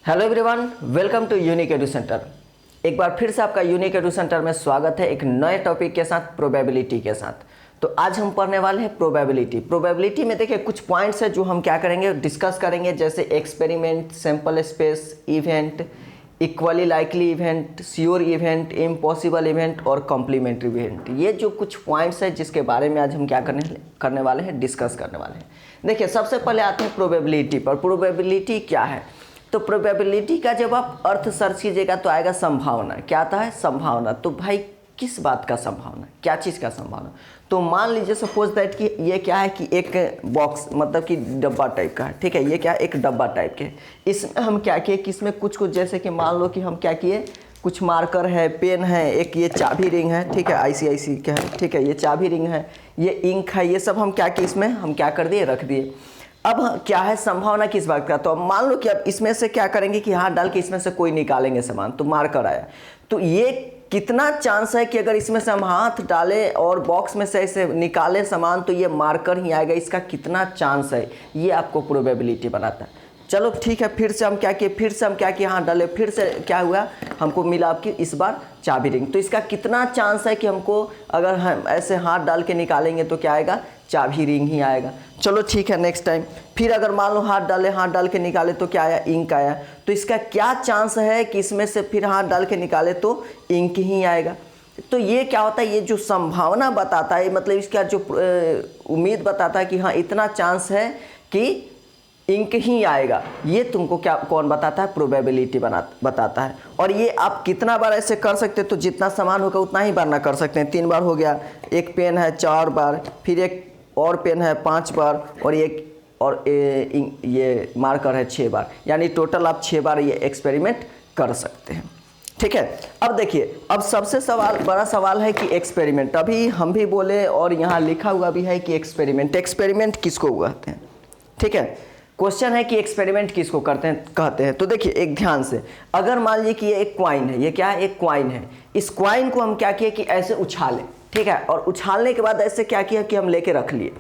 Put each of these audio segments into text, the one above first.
Hello everyone, welcome to Unique Edu Centre. एक बार फिर से आपका यूनिक एडू सेंटर में स्वागत है एक नए टॉपिक के साथ, प्रोबेबिलिटी के साथ। तो आज हम पढ़ने वाले हैं प्रोबेबिलिटी। प्रोबेबिलिटी में देखिए कुछ पॉइंट्स है जो हम क्या करेंगे, डिस्कस करेंगे, जैसे experiment, sample space, event, equally likely event, sure event, impossible event और कॉम्प्लीमेंट्री इवेंट। ये जो कुछ पॉइंट्स है जिसके बारे में आज हम क्या करने वाले हैं, डिस्कस करने वाले हैं। देखिए सबसे पहले आते हैं प्रोबेबिलिटी पर। प्रोबेबिलिटी क्या है? तो प्रोबेबिलिटी का जब आप अर्थ सर्च कीजिएगा तो आएगा संभावना। क्या आता है? संभावना। तो भाई किस बात का संभावना, क्या चीज़ का संभावना? तो मान लीजिए सपोज दैट कि ये क्या है कि एक बॉक्स, मतलब कि डब्बा टाइप का है, ठीक है। ये क्या है? एक डब्बा टाइप के। इसमें हम क्या किए कि इसमें कुछ जैसे कि मान लो कि हम क्या किए, कुछ मार्कर है, पेन है, एक ये चाबी रिंग है, ठीक है, ICIC का है, ठीक है, ये चाबी रिंग है, ये इंक है, ये सब हम क्या किए, इसमें हम क्या कर दिए, रख दिए। अब क्या है संभावना किस बात का? तो अब मान लो कि अब इसमें से क्या करेंगे कि हाथ डाल के इसमें से कोई निकालेंगे सामान, तो मार्कर आया, तो ये कितना चांस है कि अगर इसमें से हम हाथ डालें और बॉक्स में से ऐसे निकालें सामान तो ये मार्कर ही आएगा, इसका कितना चांस है, ये आपको प्रोबेबिलिटी बनाता है। चलो ठीक है, फिर से हम क्या किए, हाथ डाले, फिर से क्या हुआ, हमको मिला आपकी इस बार चाबी रिंग। तो इसका कितना चांस है कि हमको अगर हम ऐसे हाथ डाल के निकालेंगे तो क्या आएगा, चाबी रिंग ही आएगा। चलो ठीक है, नेक्स्ट टाइम फिर अगर मान लो हाथ डाल के निकाले तो क्या आया, इंक आया। तो इसका क्या चांस है कि इसमें से फिर हाथ डाल के निकाले तो इंक ही आएगा। तो ये क्या होता है, ये जो संभावना बताता है, मतलब इसका जो उम्मीद बताता है कि हाँ इतना चांस है कि इंक ही आएगा, ये तुमको क्या कौन बताता है, प्रोबेबिलिटी बताता है। और ये आप कितना बार ऐसे कर सकते हैं, तो जितना सामान होगा उतना ही बार ना कर सकते हैं। 3 बार हो गया, एक पेन है 4 बार, फिर एक और पेन है 5 बार, और ये मार्कर है 6 बार, यानी टोटल आप 6 बार ये एक्सपेरिमेंट कर सकते हैं, ठीक है। अब देखिए, अब सबसे बड़ा सवाल है कि एक्सपेरिमेंट, अभी हम भी बोले और यहाँ लिखा हुआ भी है कि एक्सपेरिमेंट किसको कहते हैं, ठीक है। क्वेश्चन है कि एक्सपेरिमेंट किसको कहते हैं। तो देखिए एक ध्यान से, अगर मान लीजिए कि ये एक कॉइन है, ये क्या है, एक कॉइन है। इस कॉइन को हम क्या किए कि ऐसे उछालें, ठीक है, और उछालने के बाद ऐसे क्या किया कि हम लेके रख लिए।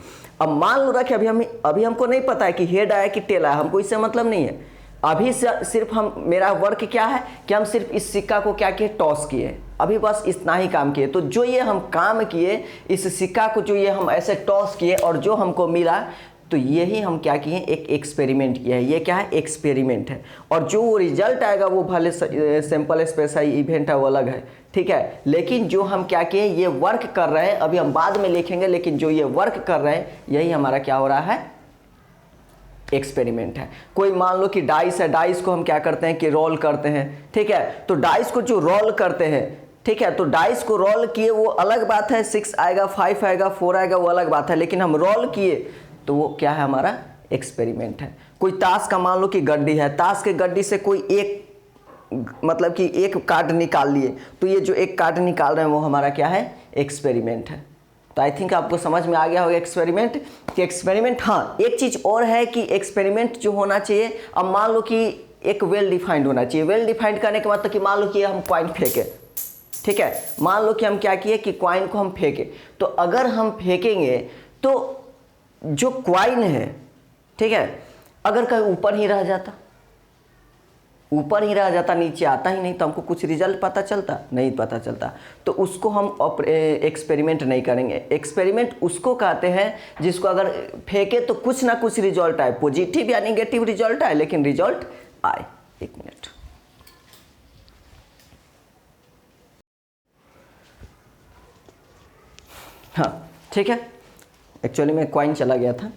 अब मान लो रखे, अभी हमको नहीं पता है कि हेड आया कि टेल आया, हमको इससे मतलब नहीं है। अभी सिर्फ मेरा वर्क क्या है कि हम सिर्फ इस सिक्का को क्या किए, टॉस किए, अभी बस इतना ही काम किए। तो जो ये हम काम किए, इस सिक्का को जो ये हम ऐसे टॉस किए और जो हमको मिला, तो यही हम क्या किए, एक एक्सपेरिमेंट किया है। ये क्या है, एक्सपेरिमेंट है। और जो वो रिजल्ट आएगा वो भले सैंपल स्पेस है, इवेंट है, वो अलग है, ठीक है। लेकिन जो हम क्या किए, ये वर्क कर रहे हैं, अभी हम बाद में लिखेंगे, लेकिन जो ये वर्क कर रहे हैं यही हमारा क्या हो रहा है, एक्सपेरिमेंट है। कोई मान लो कि डाइस है, डाइस को हम क्या करते हैं कि रोल करते हैं, ठीक है। तो डाइस को जो रोल करते हैं, ठीक है, तो डाइस को रोल किए वो अलग बात है, 6 आएगा, 5 आएगा, 4 आएगा, वो अलग बात है, लेकिन हम रोल किए तो वो क्या है, हमारा एक्सपेरिमेंट है। कोई ताश का मान लो कि गड्डी है, ताश के गड्डी से कोई एक, मतलब कि एक कार्ड निकाल लिए, तो ये जो एक कार्ड निकाल रहे हैं वो हमारा क्या है, एक्सपेरिमेंट है। तो आई थिंक आपको समझ में आ गया होगा एक्सपेरिमेंट कि एक्सपेरिमेंट। हाँ, एक चीज़ और है कि एक्सपेरिमेंट जो होना चाहिए, अब मान लो कि एक वेल डिफाइंड होना चाहिए। वेल डिफाइंड करने के मतलब कि मान लो कि हम कॉइन फेंके, ठीक है, मान लो कि हम क्या किए कि कॉइन को हम फेंके, तो अगर हम फेंकेंगे तो जो कॉइन है, ठीक है, अगर कहीं ऊपर ही रह जाता, नीचे आता ही नहीं, तो हमको कुछ रिजल्ट पता चलता नहीं, पता चलता। तो उसको हम एक्सपेरिमेंट नहीं करेंगे। एक्सपेरिमेंट उसको कहते हैं जिसको अगर फेंके तो कुछ ना कुछ रिजल्ट आए, पॉजिटिव या नेगेटिव रिजल्ट आए, लेकिन रिजल्ट आए। 1 मिनट। हाँ ठीक है, एक्चुअली में कॉइन चला गया था।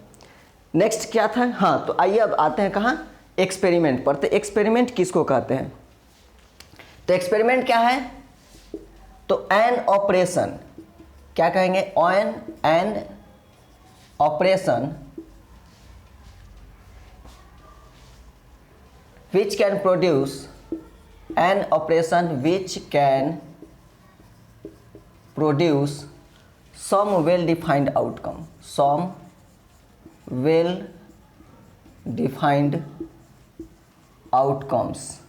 नेक्स्ट क्या था? हाँ, तो आइए अब आते हैं कहाँ, एक्सपेरिमेंट पर। तो एक्सपेरिमेंट किसको कहते हैं? तो एक्सपेरिमेंट क्या है? तो एन ऑपरेशन, क्या कहेंगे, an operation which can produce, an operation which can produce some well defined outcome, some well defined outcomes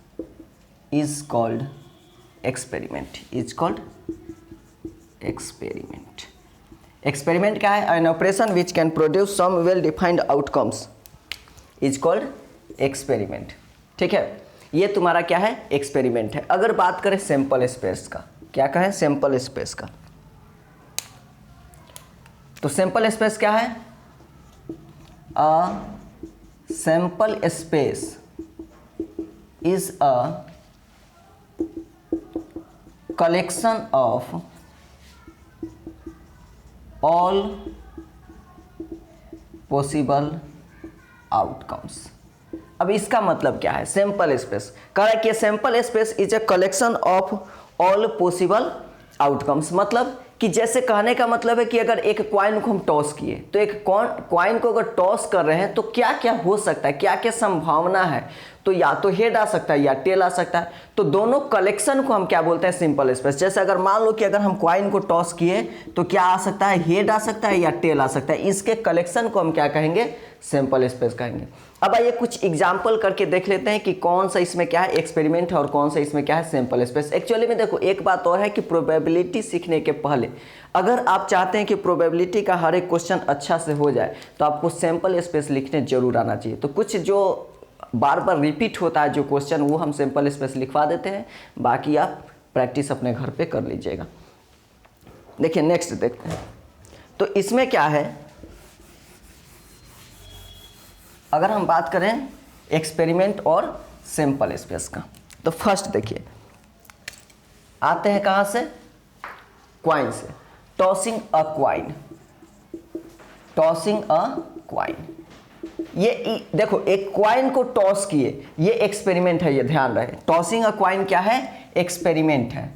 is called experiment, is called experiment. experiment क्या है? an operation which can produce some well defined outcomes is called experiment, ठीक है। ये तुम्हारा क्या है, experiment है। अगर बात करें सैंपल स्पेस का, क्या कहें, सैंपल स्पेस का, तो सैंपल स्पेस क्या है, a sample space is a collection of all possible outcomes। अब इसका मतलब क्या है, सैंपल स्पेस कह रहा है कि sample space is a collection of all possible outcomes. मतलब कि जैसे कहने का मतलब है कि अगर एक क्वाइन को हम टॉस किए तो एक क्वाइन को अगर टॉस कर रहे हैं तो क्या क्या हो सकता है, क्या क्या संभावना है, तो या तो हेड आ सकता है या टेल आ सकता है। तो दोनों कलेक्शन को हम क्या बोलते हैं, सिंपल स्पेस। जैसे अगर मान लो कि अगर हम क्वाइन को टॉस किए तो क्या आ सकता है, हेड आ सकता है या टेल आ सकता है। इसके कलेक्शन को हम क्या कहेंगे, सिंपल स्पेस कहेंगे। अब आइए कुछ एग्जाम्पल करके देख लेते हैं कि कौन सा इसमें क्या है एक्सपेरिमेंट है और कौन सा इसमें क्या है सिंपल स्पेस। एक्चुअली में देखो एक बात और है कि प्रोबेबिलिटी सीखने के पहले अगर आप चाहते हैं कि प्रोबेबिलिटी का हर एक क्वेश्चन अच्छा से हो जाए तो आपको सिंपल स्पेस लिखने जरूर आना चाहिए। तो कुछ जो बार बार रिपीट होता है जो क्वेश्चन वो हम सिंपल स्पेस लिखवा देते हैं, बाकी आप प्रैक्टिस अपने घर पे कर लीजिएगा। देखिए नेक्स्ट देखते हैं। तो इसमें क्या है, अगर हम बात करें एक्सपेरिमेंट और सिंपल स्पेस का, तो फर्स्ट देखिए आते हैं कहाँ से, क्वाइन से। टॉसिंग अ क्वाइन, टॉसिंग अ क्वाइन, ये देखो एक क्वाइन को टॉस किए, ये एक्सपेरिमेंट है, ये ध्यान रहे। टॉसिंग अ क्वाइन क्या है, एक्सपेरिमेंट है,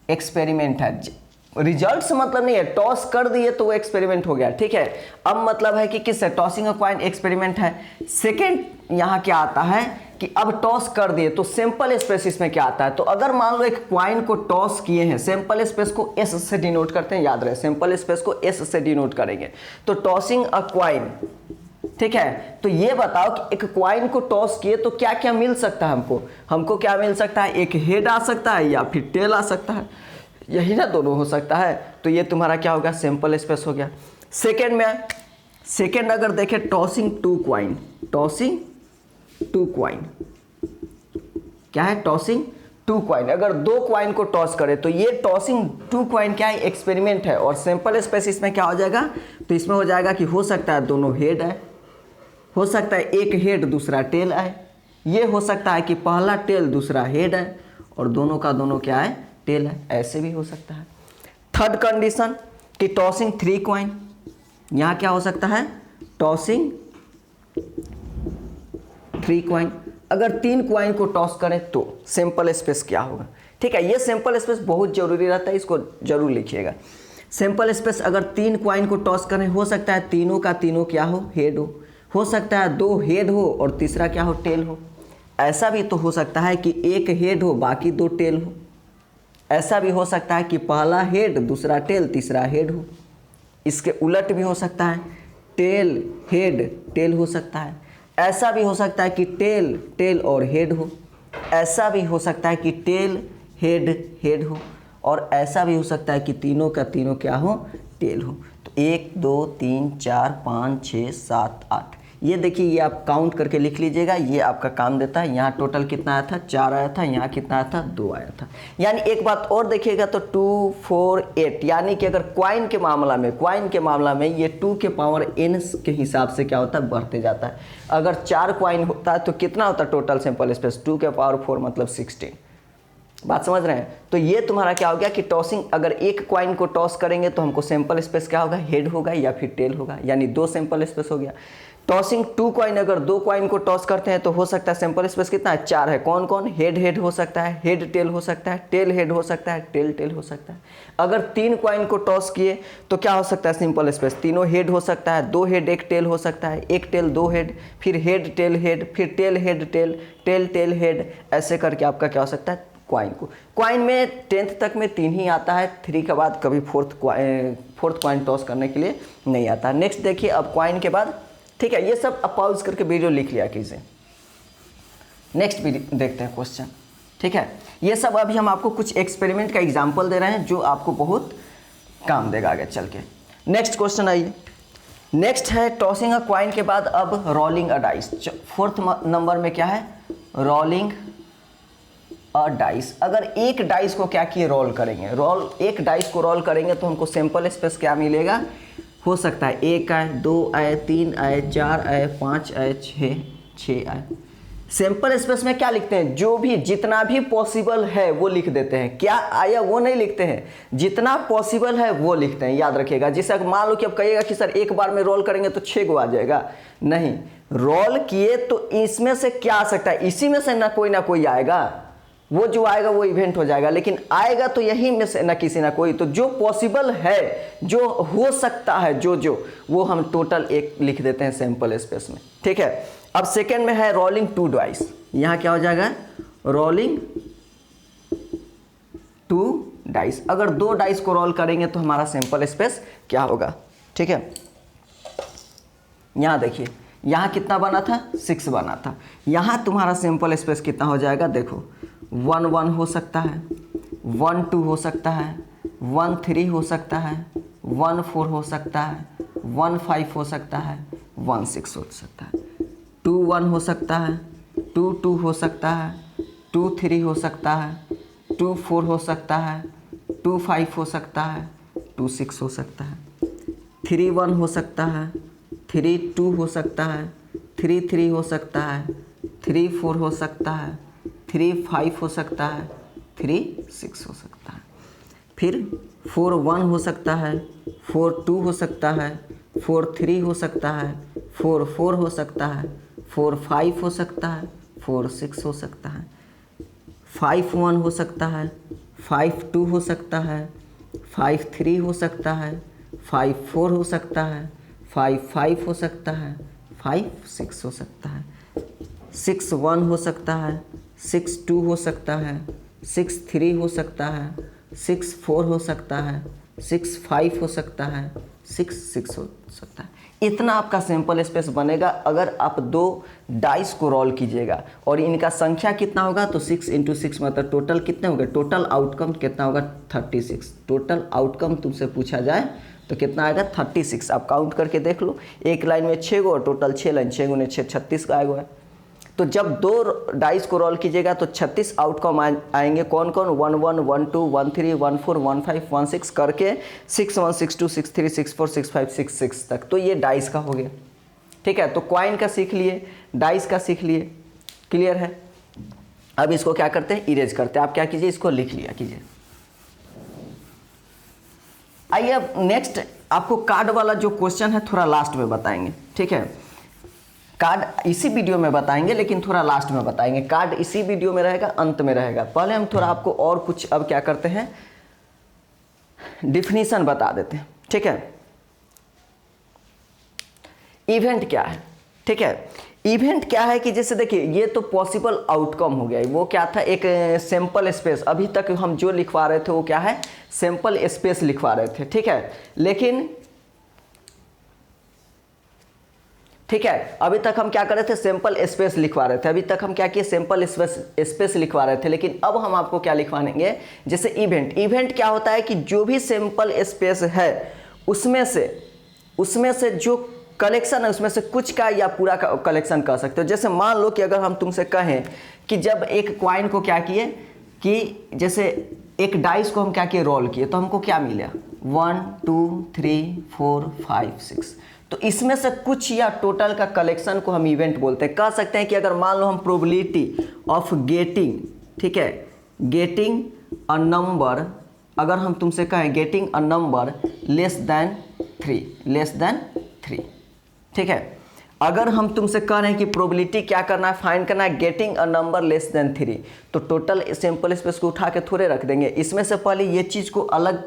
एक्सपेरिमेंट है। रिजल्ट्स मतलब नहीं है, टॉस कर दिए तो वो एक्सपेरिमेंट हो गया, ठीक है। अब मतलब है कि किस, टॉसिंग अ क्वाइन एक्सपेरिमेंट है। सेकेंड यहाँ क्या आता है कि अब टॉस कर दिए तो सिंपल स्पेस इसमें क्या आता है। तो अगर मान लो एक क्वाइन को टॉस किए हैं, सिंपल स्पेस को एस से डिनोट करते हैं, याद रहे सिंपल स्पेस को एस से डिनोट करेंगे। तो टॉसिंग अ क्वाइन, ठीक है। तो ये बताओ कि एक क्वाइन को टॉस किए तो क्या क्या मिल सकता है हमको क्या मिल सकता है, एक हेड आ सकता है या फिर टेल आ सकता है, यही ना दोनों हो सकता है। तो ये तुम्हारा क्या होगा, सिंपल स्पेस हो गया। सेकेंड अगर देखें tossing two coin, tossing two coin क्या है, टॉसिंग टू क्वाइन। अगर दो क्वाइन को टॉस करे तो ये टॉसिंग टू क्वाइन क्या है, एक्सपेरिमेंट है। और सिंपल स्पेस इसमें क्या हो जाएगा, तो इसमें हो जाएगा कि हो सकता है दोनों हेड है, हो सकता है एक हेड दूसरा टेल है, ये हो सकता है कि पहला टेल दूसरा हेड है और दोनों का दोनों क्या है, टेल है, ऐसे भी हो सकता है। थर्ड कंडीशन कि टॉसिंग थ्री क्वाइन, यहाँ क्या हो सकता है, टॉसिंग थ्री क्वाइन। अगर तीन क्वाइन को टॉस करें तो सिंपल स्पेस क्या होगा, ठीक है। ये सिंपल स्पेस बहुत जरूरी रहता है, इसको जरूर लिखिएगा। सिंपल स्पेस अगर तीन क्वाइन को टॉस करें, हो सकता है तीनों का तीनों क्या हो, हेड हो सकता है दो हेड हो और तीसरा क्या हो, टेल हो। ऐसा भी तो हो सकता है कि एक हेड हो बाकी दो टेल हो। ऐसा भी हो सकता है कि पहला हेड दूसरा टेल तीसरा हेड हो। इसके उलट भी हो सकता है, टेल हेड टेल हो सकता है। ऐसा भी हो सकता है कि टेल टेल और हेड हो। ऐसा भी हो सकता है कि टेल हेड हेड हो। और ऐसा भी हो सकता है कि तीनों का तीनों क्या हो, टेल हो। तो 1 2 3 4 5 6 7 8, ये देखिए ये आप काउंट करके लिख लीजिएगा, ये आपका काम देता है। यहाँ टोटल कितना आया था, 4 आया था, यहाँ कितना आया था, 2 आया था। यानी एक बात और देखिएगा तो 2 4 8, यानी कि अगर क्वाइन के मामला में ये 2 के पावर n के हिसाब से क्या होता है, बढ़ते जाता है। अगर 4 क्वाइन होता है तो कितना होता है टोटल सिंपल स्पेस, 2 के पावर 4 मतलब 16। बात समझ रहे हैं। तो ये तुम्हारा क्या हो गया कि टॉसिंग, अगर एक क्वाइन को टॉस करेंगे तो हमको सिंपल स्पेस क्या होगा, हेड होगा या फिर टेल होगा, यानी 2 सिंपल स्पेस हो गया। टॉसिंग टू क्वाइन, अगर 2 क्वाइन को टॉस करते हैं तो हो सकता है सिंपल स्पेस कितना है, 4 है। कौन कौन, हेड हेड हो सकता है, हेड टेल हो सकता है, टेल हेड हो सकता है, टेल टेल हो सकता है। अगर 3 क्वाइन को टॉस किए तो क्या हो सकता है सिंपल स्पेस, तीनों हेड हो सकता है, 2 हेड 1 टेल हो सकता है, 1 टेल 2 हेड, फिर हेड टेल हेड, फिर tail head tail, tail tail head, ऐसे करके आपका क्या हो सकता है क्वाइन में 10th तक में 3 ही आता है, 3 के बाद कभी फोर्थ क्वाइन टॉस करने के लिए नहीं आता। नेक्स्ट देखिए अब क्वाइन के बाद, ठीक है, ये सब आप पॉज करके वीडियो लिख लिया कीजिए। नेक्स्ट भी देखते हैं क्वेश्चन, ठीक है। ये सब अभी हम आपको कुछ एक्सपेरिमेंट का एग्जांपल दे रहे हैं जो आपको बहुत काम देगा आगे चल के। नेक्स्ट क्वेश्चन आइए, नेक्स्ट है टॉसिंग अ क्वाइन के बाद अब रोलिंग अ डाइस। 4th नंबर में क्या है, रोलिंग अ डाइस। अगर एक डाइस को क्या किए, रोल करेंगे, एक डाइस को रोल करेंगे तो हमको सैंपल स्पेस क्या मिलेगा, हो सकता है 1 आए, 2 आए, 3 आए, 4 आए, 5 आए, 6 आए। सैंपल स्पेस में क्या लिखते हैं, जो भी जितना भी पॉसिबल है वो लिख देते हैं, क्या आया वो नहीं लिखते हैं, जितना पॉसिबल है वो लिखते हैं, याद रखिएगा। जैसे मान लो कि अब कहिएगा कि सर एक बार में रोल करेंगे तो 6 को आ जाएगा, नहीं, रोल किए तो इसमें से क्या आ सकता है, इसी में से ना कोई आएगा, वो जो आएगा वो इवेंट हो जाएगा, लेकिन आएगा तो यही में से ना किसी ना कोई, तो जो पॉसिबल है, जो हो सकता है, जो वो हम टोटल एक लिख देते हैं सैंपल स्पेस में, ठीक है। अब सेकेंड में है रोलिंग 2 डाइस, यहां क्या हो जाएगा, रोलिंग 2 डाइस। अगर 2 डाइस को रोल करेंगे तो हमारा सैंपल स्पेस क्या होगा, ठीक है। यहां देखिए, यहां कितना बना था, 6 बना था, यहां तुम्हारा सैंपल स्पेस कितना हो जाएगा, देखो 1 1 हो सकता है, 1 2 हो सकता है, 1 3 हो सकता है, 1 4 हो सकता है, 1 5 हो सकता है, 1 6 हो सकता है, 2 1 हो सकता है, 2 2 हो सकता है, 2 3 हो सकता है, 2 4 हो सकता है, 2 5 हो सकता है, 2 6 हो सकता है, 3 1 हो सकता है, 3 2 हो सकता है, 3 3 हो सकता है, 3 4 हो सकता है, 3 5 हो सकता है, 3 6 हो सकता है, फिर 4 1 हो सकता है, 4 2 हो सकता है, 4 3 हो सकता है, 4 4 हो सकता है, 4 5 हो सकता है, 4 6 हो सकता है, 5 1 हो सकता है, 5 2 हो सकता है, 5 3 हो सकता है, 5 4 हो सकता है, 5 5 हो सकता है, 5 6 हो सकता है, 6 1 हो सकता है, 6 2 हो सकता है, 6 3 हो सकता है, 6 4 हो सकता है, 6 5 हो सकता है, 6 6 हो सकता है। इतना आपका सैंपल स्पेस बनेगा अगर आप 2 डाइस को रोल कीजिएगा, और इनका संख्या कितना होगा, तो 6 × 6 मतलब टोटल कितने होंगे, टोटल आउटकम कितना होगा, 36। टोटल आउटकम तुमसे पूछा जाए तो कितना आएगा, 36। आप काउंट करके देख लो, एक लाइन में 6 गो और टोटल 6 लाइन, 6 × 6 36 का आएगा है। तो जब 2 डाइस को रोल कीजिएगा तो 36 आउटकम आएंगे, कौन कौन, 1 1 1 2 1 3 1 4 1 5 1 6 करके 6 1 6 2 6 3 6 4 6 5 6 6 तक। तो ये डाइस का हो गया, ठीक है। तो क्वाइन का सीख लिए, डाइस का सीख लिए, क्लियर है। अब इसको क्या करते हैं, इरेज करते हैं। आप क्या कीजिए, इसको लिख लिया कीजिए। आइए अब नेक्स्ट आपको कार्ड वाला जो क्वेश्चन है थोड़ा लास्ट में बताएंगे, ठीक है। कार्ड इसी वीडियो में बताएंगे लेकिन थोड़ा लास्ट में बताएंगे, कार्ड इसी वीडियो में रहेगा, अंत में रहेगा। पहले हम थोड़ा आपको और कुछ अब क्या करते हैं, डिफिनीशन बता देते हैं, ठीक है। इवेंट क्या है, ठीक है। इवेंट क्या है कि जैसे देखिए, ये तो पॉसिबल आउटकम हो गया, वो क्या था, एक सैंपल स्पेस। अभी तक हम जो लिखवा रहे थे वो क्या है, सैंपल स्पेस लिखवा रहे थे, ठीक है। लेकिन ठीक है, अभी तक हम क्या कर रहे थे, सैंपल स्पेस लिखवा रहे थे। अभी तक हम क्या किए, सैंपल स्पेस लिखवा रहे थे। लेकिन अब हम आपको क्या लिखवाएंगे, जैसे इवेंट। इवेंट क्या होता है कि जो भी सैंपल स्पेस है उसमें से जो कलेक्शन है, उसमें से कुछ का या पूरा का कलेक्शन कर सकते हो। जैसे मान लो कि अगर हम तुमसे कहें कि जब एक क्वाइन को क्या किए, कि जैसे एक डाइस को हम क्या किए, रोल किए, तो हमको क्या मिला, 1 2 3 4 5 6। तो इसमें से कुछ या टोटल का कलेक्शन को हम इवेंट बोलते हैं। कह सकते हैं कि अगर मान लो हम प्रोबेबिलिटी ऑफ गेटिंग, ठीक है, गेटिंग अ नंबर, अगर हम तुमसे कहें getting a number less than 3, ठीक है। अगर हम तुमसे कह रहे हैं कि प्रोबेबिलिटी क्या करना है, फाइंड करना है, getting a number less than 3, तो टोटल सैंपल स्पेस को उठा के थोड़े रख देंगे। इसमें से पहले ये चीज़ को अलग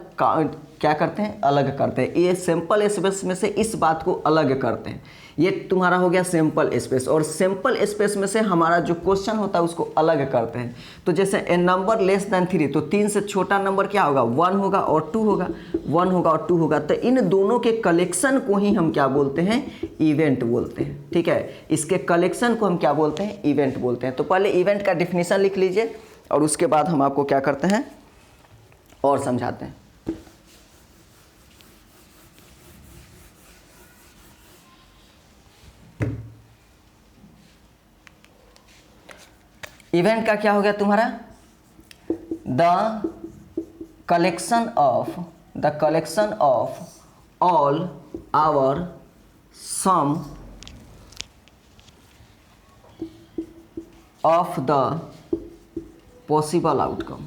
क्या करते हैं, अलग करते हैं। ये सैंपल स्पेस में से इस बात को अलग करते हैं। ये तुम्हारा हो गया सैंपल स्पेस, और सैंपल स्पेस में से हमारा जो क्वेश्चन होता है उसको अलग करते हैं। तो जैसे ए नंबर लेस देन 3, तो 3 से छोटा नंबर क्या होगा, 1 होगा और 2 होगा, 1 होगा और 2 होगा। तो इन दोनों के कलेक्शन को ही हम क्या बोलते हैं, इवेंट बोलते हैं, ठीक है। इसके कलेक्शन को हम क्या बोलते हैं, इवेंट बोलते हैं। तो पहले इवेंट का डिफिनीशन लिख लीजिए और उसके बाद हम आपको क्या करते हैं और समझाते हैं। इवेंट का क्या हो गया तुम्हारा, the collection of all our some of the possible outcome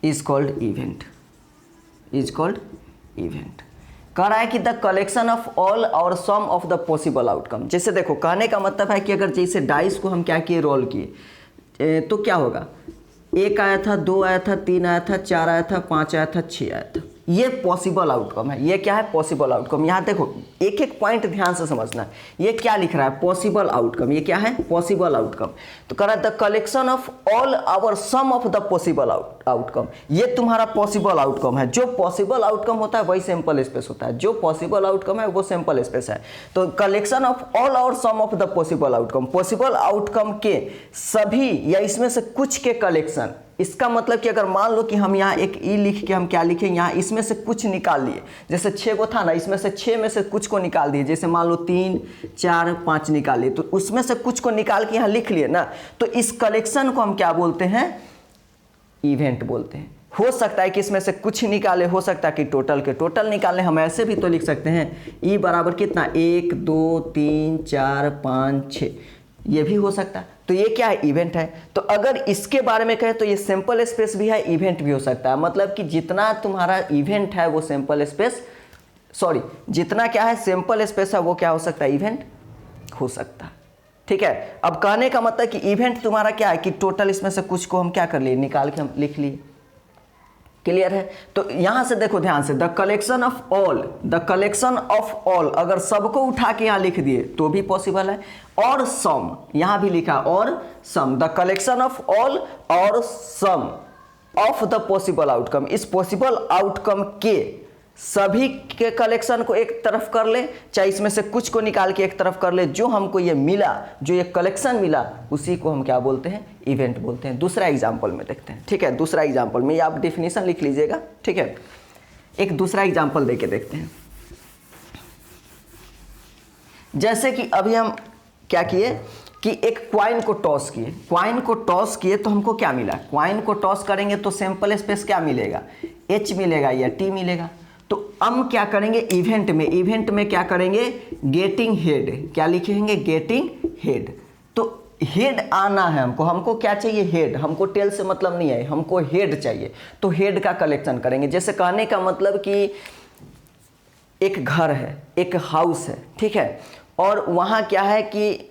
is called event, कह रहा है कि द कलेक्शन ऑफ ऑल और some of the possible outcome. जैसे देखो, कहने का मतलब है कि अगर जैसे डाइस को हम क्या किए, रोल किए, तो क्या होगा, 1 आया था, 2 आया था, 3 आया था, 4 आया था, 5 आया था, 6 आया था। ये पॉसिबल आउटकम है। ये क्या है, पॉसिबल आउटकम। यहाँ देखो एक एक पॉइंट ध्यान से समझना है। ये क्या लिख रहा है, पॉसिबल आउटकम। ये क्या है, पॉसिबल आउटकम। तो कह रहा है the collection of all our some of the possible outcome. ये तुम्हारा पॉसिबल आउटकम है। जो पॉसिबल आउटकम होता है वही सैंपल स्पेस होता है। जो पॉसिबल आउटकम है वो सैंपल स्पेस है। तो कलेक्शन ऑफ ऑल और some of the possible outcome, possible outcome के सभी या इसमें से कुछ के कलेक्शन। इसका मतलब कि अगर मान लो कि हम यहाँ एक ई लिख के हम क्या लिखें, यहाँ इसमें से कुछ निकाल लिए। जैसे 6 को था ना, इसमें से 6 में से कुछ को निकाल दिए। जैसे मान लो 3, 4, 5 निकाल लिए, तो उसमें से कुछ को निकाल के यहाँ लिख लिए ना, तो इस कलेक्शन को हम क्या बोलते हैं, इवेंट बोलते हैं। हो सकता है कि इसमें से कुछ निकाले, हो सकता है कि टोटल के टोटल निकाले। हम ऐसे भी तो लिख सकते हैं, ई बराबर कितना, 1, 2, 3, 4, 5, 6, ये भी हो सकता है। तो ये क्या है, इवेंट है। तो अगर इसके बारे में कहें तो ये सैंपल स्पेस भी है, इवेंट भी हो सकता है। मतलब कि जितना तुम्हारा इवेंट है वो सैंपल स्पेस, सॉरी, जितना क्या है सैंपल स्पेस है वो क्या हो सकता है, इवेंट हो सकता है। ठीक है। अब कहने का मतलब कि इवेंट तुम्हारा क्या है कि टोटल इसमें से कुछ को हम क्या कर लिए, निकाल के हम लिख लिए। क्लियर है। तो यहां से देखो ध्यान से, द कलेक्शन ऑफ ऑल, अगर सबको उठा के यहां लिख दिए तो भी पॉसिबल है। और सम, यहां भी लिखा और सम, द कलेक्शन ऑफ ऑल और some of the possible outcome. इस पॉसिबल आउटकम के सभी के कलेक्शन को एक तरफ कर ले, चाहे इसमें से कुछ को निकाल के एक तरफ कर ले, जो हमको ये मिला, जो ये कलेक्शन मिला, उसी को हम क्या बोलते हैं, इवेंट बोलते हैं। दूसरा एग्जांपल में देखते हैं। ठीक है, दूसरा एग्जांपल में, ये आप डेफिनेशन लिख लीजिएगा। ठीक है, एक दूसरा एग्जांपल देके देखते हैं। जैसे कि अभी हम क्या किए कि एक क्वाइन को टॉस किए, तो हमको क्या मिला, क्वाइन को टॉस करेंगे तो सैंपल स्पेस क्या मिलेगा, H मिलेगा या T मिलेगा। तो हम क्या करेंगे, इवेंट में क्या करेंगे, गेटिंग हेड, क्या लिखेंगे, गेटिंग हेड। तो हेड आना है हमको क्या चाहिए, हेड। हमको टेल से मतलब नहीं है, हमको हेड चाहिए। तो हेड का कलेक्शन करेंगे। जैसे कहने का मतलब कि एक घर है, एक हाउस है, ठीक है, और वहाँ क्या है कि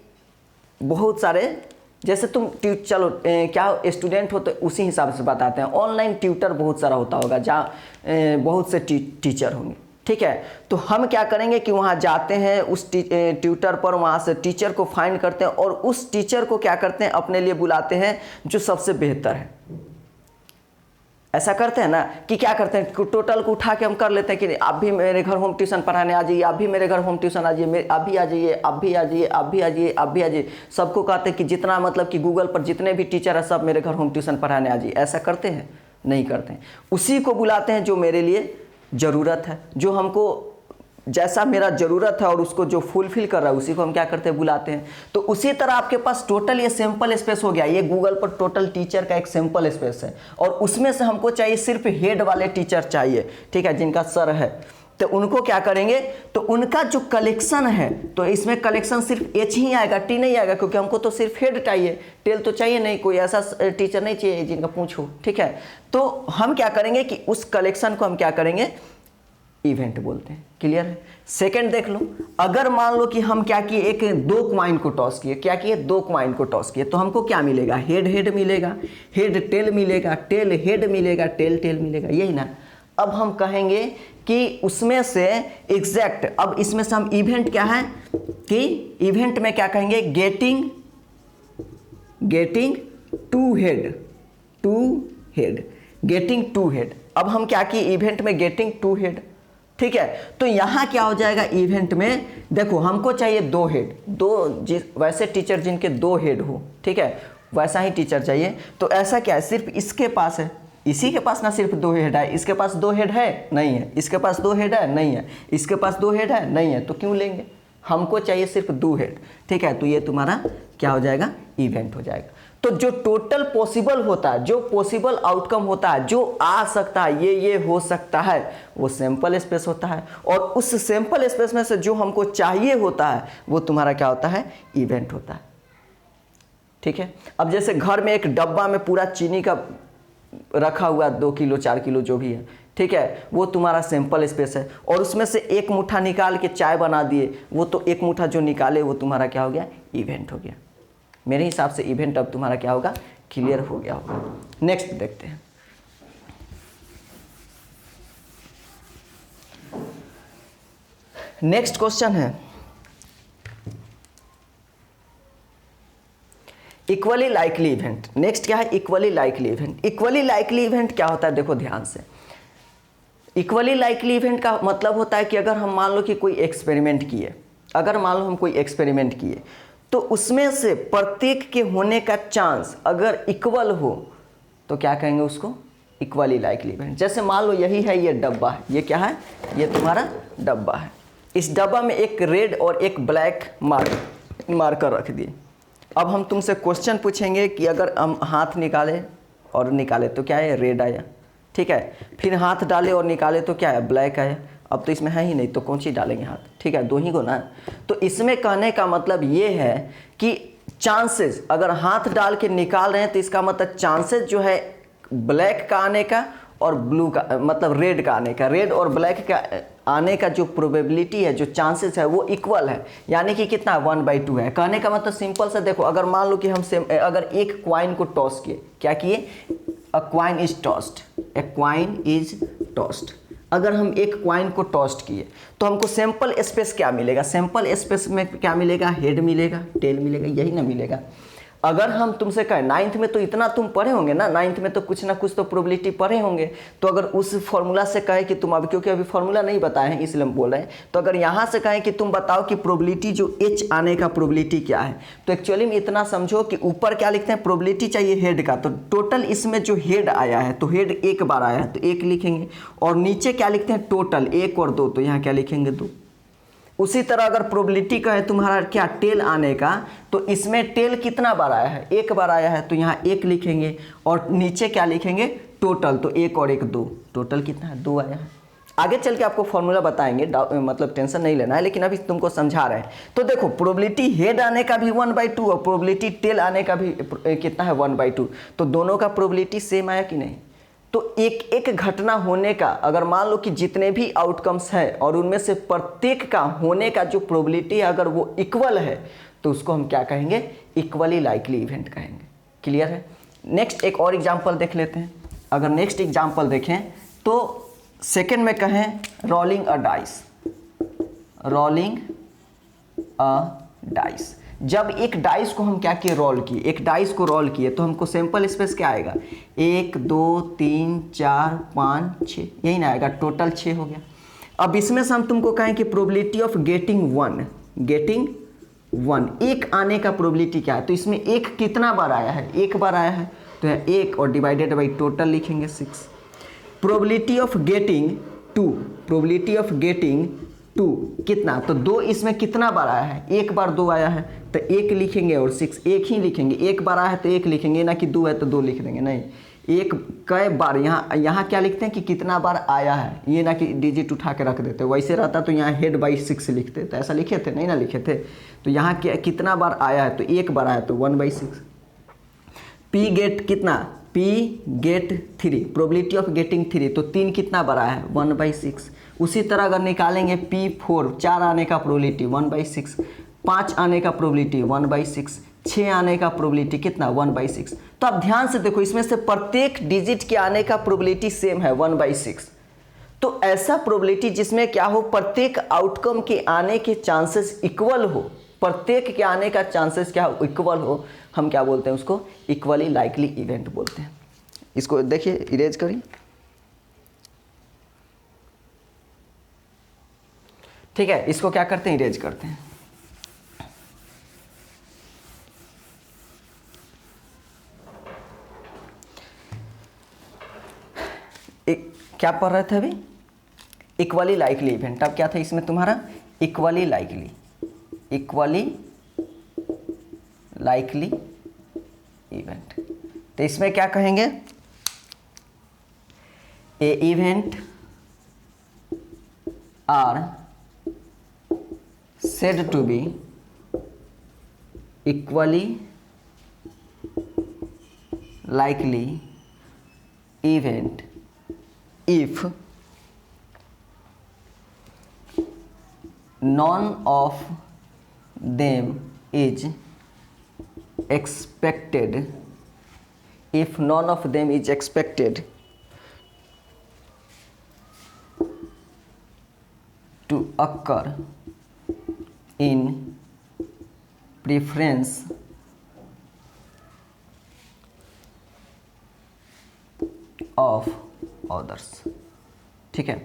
बहुत सारे, जैसे तुम चलो क्या स्टूडेंट हो तो उसी हिसाब से बताते हैं। ऑनलाइन ट्यूटर बहुत सारा होता होगा, जहाँ बहुत से टीचर होंगे। ठीक है, तो हम क्या करेंगे कि वहाँ जाते हैं उस ट्यूटर पर, वहाँ से टीचर को फाइंड करते हैं और उस टीचर को क्या करते हैं, अपने लिए बुलाते हैं जो सबसे बेहतर है। ऐसा करते हैं ना कि क्या करते हैं, टोटल को उठा के हम कर लेते हैं कि आप भी मेरे घर होम ट्यूशन पढ़ाने आ जाइए, आप भी मेरे घर होम ट्यूशन आ जाइए, आप भी आ जाइए, आप भी आ जाइए, आप भी आ जाइए, आप भी आ जाइए। सबको कहते हैं कि जितना मतलब कि गूगल पर जितने भी टीचर है सब मेरे घर होम ट्यूशन पढ़ाने आ जाइए। ऐसा करते हैं, नहीं करते हैं। उसी को बुलाते हैं जो मेरे लिए ज़रूरत है, जो हमको जैसा मेरा ज़रूरत है और उसको जो फुलफिल कर रहा है, उसी को हम क्या करते हैं, बुलाते हैं। तो उसी तरह आपके पास टोटल ये सैंपल स्पेस हो गया। ये गूगल पर टोटल टीचर का एक सैंपल स्पेस है और उसमें से हमको चाहिए सिर्फ हेड वाले टीचर चाहिए, ठीक है, जिनका सर है। तो उनको क्या करेंगे, तो उनका जो कलेक्शन है, तो इसमें कलेक्शन सिर्फ H ही आएगा, T नहीं आएगा, क्योंकि हमको तो सिर्फ हेड चाहिए, टेल तो चाहिए नहीं। कोई ऐसा टीचर नहीं चाहिए जिनका पूछो। ठीक है, तो हम क्या करेंगे कि उस कलेक्शन को हम क्या करेंगे, इवेंट बोलते हैं। क्लियर है। सेकंड देख लो, अगर मान लो कि हम क्या किए, एक 2 क्वाइन को टॉस किए, क्या किए, 2 क्वाइन को टॉस किए, तो हमको क्या मिलेगा, हेड मिलेगा, हेड टेल मिलेगा, टेल हेड मिलेगा, टेल मिलेगा, यही ना। अब हम कहेंगे कि उसमें से एग्जैक्ट, अब इसमें से हम इवेंट क्या है कि इवेंट में क्या कहेंगे, गेटिंग टू हेड। अब हम क्या किए, इवेंट में गेटिंग टू हेड। ठीक है, तो यहां क्या हो जाएगा, इवेंट में देखो हमको चाहिए 2 हेड, वैसे टीचर जिनके 2 हेड हो, ठीक है, वैसा ही टीचर चाहिए। तो ऐसा क्या है, सिर्फ इसके पास है, इसी के पास ना सिर्फ 2 हेड है, इसके पास 2 हेड है, नहीं है, इसके पास 2 हेड है, नहीं है, इसके पास 2 हेड है, नहीं है, तो क्यों लेंगे, हमको चाहिए सिर्फ 2 हेड, ठीक है, तो ये तुम्हारा क्या हो जाएगा, इवेंट हो जाएगा। तो जो टोटल पॉसिबल होता है, जो पॉसिबल आउटकम होता है, जो आ सकता है, ये हो सकता है, वो सैंपल स्पेस होता है। और उस सैंपल स्पेस में से जो हमको चाहिए होता है वो तुम्हारा क्या होता है, इवेंट होता है, ठीक है। अब जैसे घर में एक डब्बा में पूरा चीनी का रखा हुआ 2 किलो 4 किलो जो भी है, ठीक है, वो तुम्हारा सैंपल स्पेस है। और उसमें से एक मुट्ठा निकाल के चाय बना दिए, वो तो एक मुट्ठा जो निकाले वो तुम्हारा क्या हो गया, इवेंट हो गया। मेरे हिसाब से इवेंट अब तुम्हारा क्या होगा, क्लियर हो गया होगा। नेक्स्ट देखते हैं। नेक्स्ट क्वेश्चन है इक्वली लाइकली इवेंट। नेक्स्ट क्या है, equally likely event. Equally likely event क्या होता है, देखो ध्यान से। इक्वली लाइकली इवेंट का मतलब होता है कि अगर हम मान लो कि कोई एक्सपेरिमेंट किए, अगर मान लो हम कोई एक्सपेरिमेंट किए, तो उसमें से प्रत्येक के होने का चांस अगर इक्वल हो तो क्या कहेंगे उसको, इक्वली लाइकली इवेंट। जैसे मान लो यही है, ये डब्बा है, ये क्या है, ये तुम्हारा डब्बा है। इस डब्बा में एक रेड और एक ब्लैक मार्कर रख दिए। अब हम तुमसे क्वेश्चन पूछेंगे कि अगर हम हाथ निकाले और निकाले तो क्या है, रेड आया, ठीक है। फिर हाथ डाले और निकाले तो क्या है, ब्लैक आया। अब तो इसमें है ही नहीं तो कौन सी डालेंगे हाथ, ठीक है, 2 ही को ना। तो इसमें कहने का मतलब ये है कि चांसेस, अगर हाथ डाल के निकाल रहे हैं तो इसका मतलब चांसेस जो है ब्लैक का आने का और ब्लू का, मतलब रेड का आने का, रेड और ब्लैक का आने का जो प्रोबेबिलिटी है, जो चांसेस है, वो इक्वल है। यानी कि कितना, 1/2 है। कहने का मतलब सिंपल से देखो, अगर मान लो कि हम अगर एक क्वाइन को टॉस किए, क्या किए, a coin is tossed, a coin is tossed. अगर हम एक क्वाइन को टॉस्ट किए तो हमको सैंपल स्पेस क्या मिलेगा, सैंपल स्पेस में क्या मिलेगा, हेड मिलेगा, टेल मिलेगा, यही ना मिलेगा। अगर हम तुमसे कहें 9th में तो इतना तुम पढ़े होंगे ना, 9th में तो कुछ ना कुछ तो प्रोबेबिलिटी पढ़े होंगे। तो अगर उस फॉर्मूला से कहे कि तुम, अभी क्योंकि अभी फॉर्मूला नहीं बताए हैं इसलिए हम बोल रहे हैं, तो अगर यहाँ से कहें कि तुम बताओ कि प्रोबेबिलिटी जो H आने का प्रोबेबिलिटी क्या है, तो एक्चुअली में इतना समझो कि ऊपर क्या लिखते हैं, प्रोबेबिलिटी चाहिए हेड का, तो टोटल इसमें जो हेड आया है तो हेड एक बार आया है तो 1 लिखेंगे। और नीचे क्या लिखते हैं, टोटल 1 और 2, तो यहाँ क्या लिखेंगे, 2। उसी तरह अगर प्रोबेबिलिटी का है तुम्हारा क्या, टेल आने का, तो इसमें टेल कितना बार आया है, 1 बार आया है तो यहाँ 1 लिखेंगे। और नीचे क्या लिखेंगे, टोटल, तो 1 और 1 2, टोटल कितना है, 2 आया है। आगे चल के आपको फॉर्मूला बताएंगे, मतलब टेंशन नहीं लेना है, लेकिन अभी तुमको समझा रहे हैं। तो देखो प्रोबेबिलिटी हेड आने का भी 1/2 और प्रोबेबिलिटी टेल आने का भी कितना है, 1/2। तो दोनों का प्रोबेबिलिटी सेम आया कि नहीं। तो एक एक घटना होने का, अगर मान लो कि जितने भी आउटकम्स हैं और उनमें से प्रत्येक का होने का जो प्रोबेबिलिटी है अगर वो इक्वल है तो उसको हम क्या कहेंगे, इक्वली लाइकली इवेंट कहेंगे। क्लियर है। नेक्स्ट एक और एग्जांपल देख लेते हैं। अगर नेक्स्ट एग्जांपल देखें तो सेकंड में कहें रोलिंग अ डाइस, रोलिंग अ डाइस। जब एक डाइस को हम क्या किए, रोल किए, एक डाइस को रोल किए तो हमको सैंपल स्पेस क्या आएगा, 1 2 3 4 5 6, यही ना आएगा, टोटल 6 हो गया। अब इसमें से हम तुमको कहें कि प्रोबेबिलिटी ऑफ गेटिंग 1, एक आने का प्रोबेबिलिटी क्या है, तो इसमें एक कितना बार आया है, 1 बार आया है, तो 1 और डिवाइडेड बाई टोटल लिखेंगे 6। Probability of getting 2, probability of getting 2 कितना, तो 2 इसमें कितना बार आया है, 1 बार 2 आया है तो 1 लिखेंगे और 6 1 ही लिखेंगे। 1 बार आया है तो 1 लिखेंगे, ना कि 2 है तो 2 लिख देंगे, नहीं, 1 कई बार, यहाँ क्या लिखते हैं कि कितना बार आया है, ये ना कि डिजिट उठा के रख देते, वैसे रहता तो यहाँ हेड बाई 6 लिखते, तो ऐसा लिखे थे, नहीं ना लिखे थे। तो यहाँ कितना बार आया है, तो 1 बार आया तो 1/6। पी गेट कितना, P get 3, probability of getting 3, तो 3 कितना बार आया है, 1/6। उसी तरह अगर निकालेंगे P4, 4 आने का प्रोबेबिलिटी 1/6, 5 आने का प्रोबेबिलिटी 1/6, 6 आने का प्रोबेबिलिटी कितना, 1/6। तो आप ध्यान से देखो, इसमें से प्रत्येक डिजिट के आने का प्रोबेबिलिटी सेम है, 1/6। तो ऐसा प्रोबेबिलिटी जिसमें क्या हो, प्रत्येक आउटकम के आने के चांसेस इक्वल हो, प्रत्येक के आने का चांसेस क्या हो, इक्वल हो, हम क्या बोलते हैं उसको, इक्वली लाइकली इवेंट बोलते हैं। इसको देखिए, इरेज करिए, ठीक है। इसको क्या करते हैं, इरेज करते हैं। क्या पढ़ रहे थे अभी, इक्वली लाइकली इवेंट। अब क्या था इसमें तुम्हारा, equally likely, equally likely event. तो इसमें क्या कहेंगे, a event are said to be equally likely event if none of them is expected, if none of them is expected to occur in preference of others। ठीक है,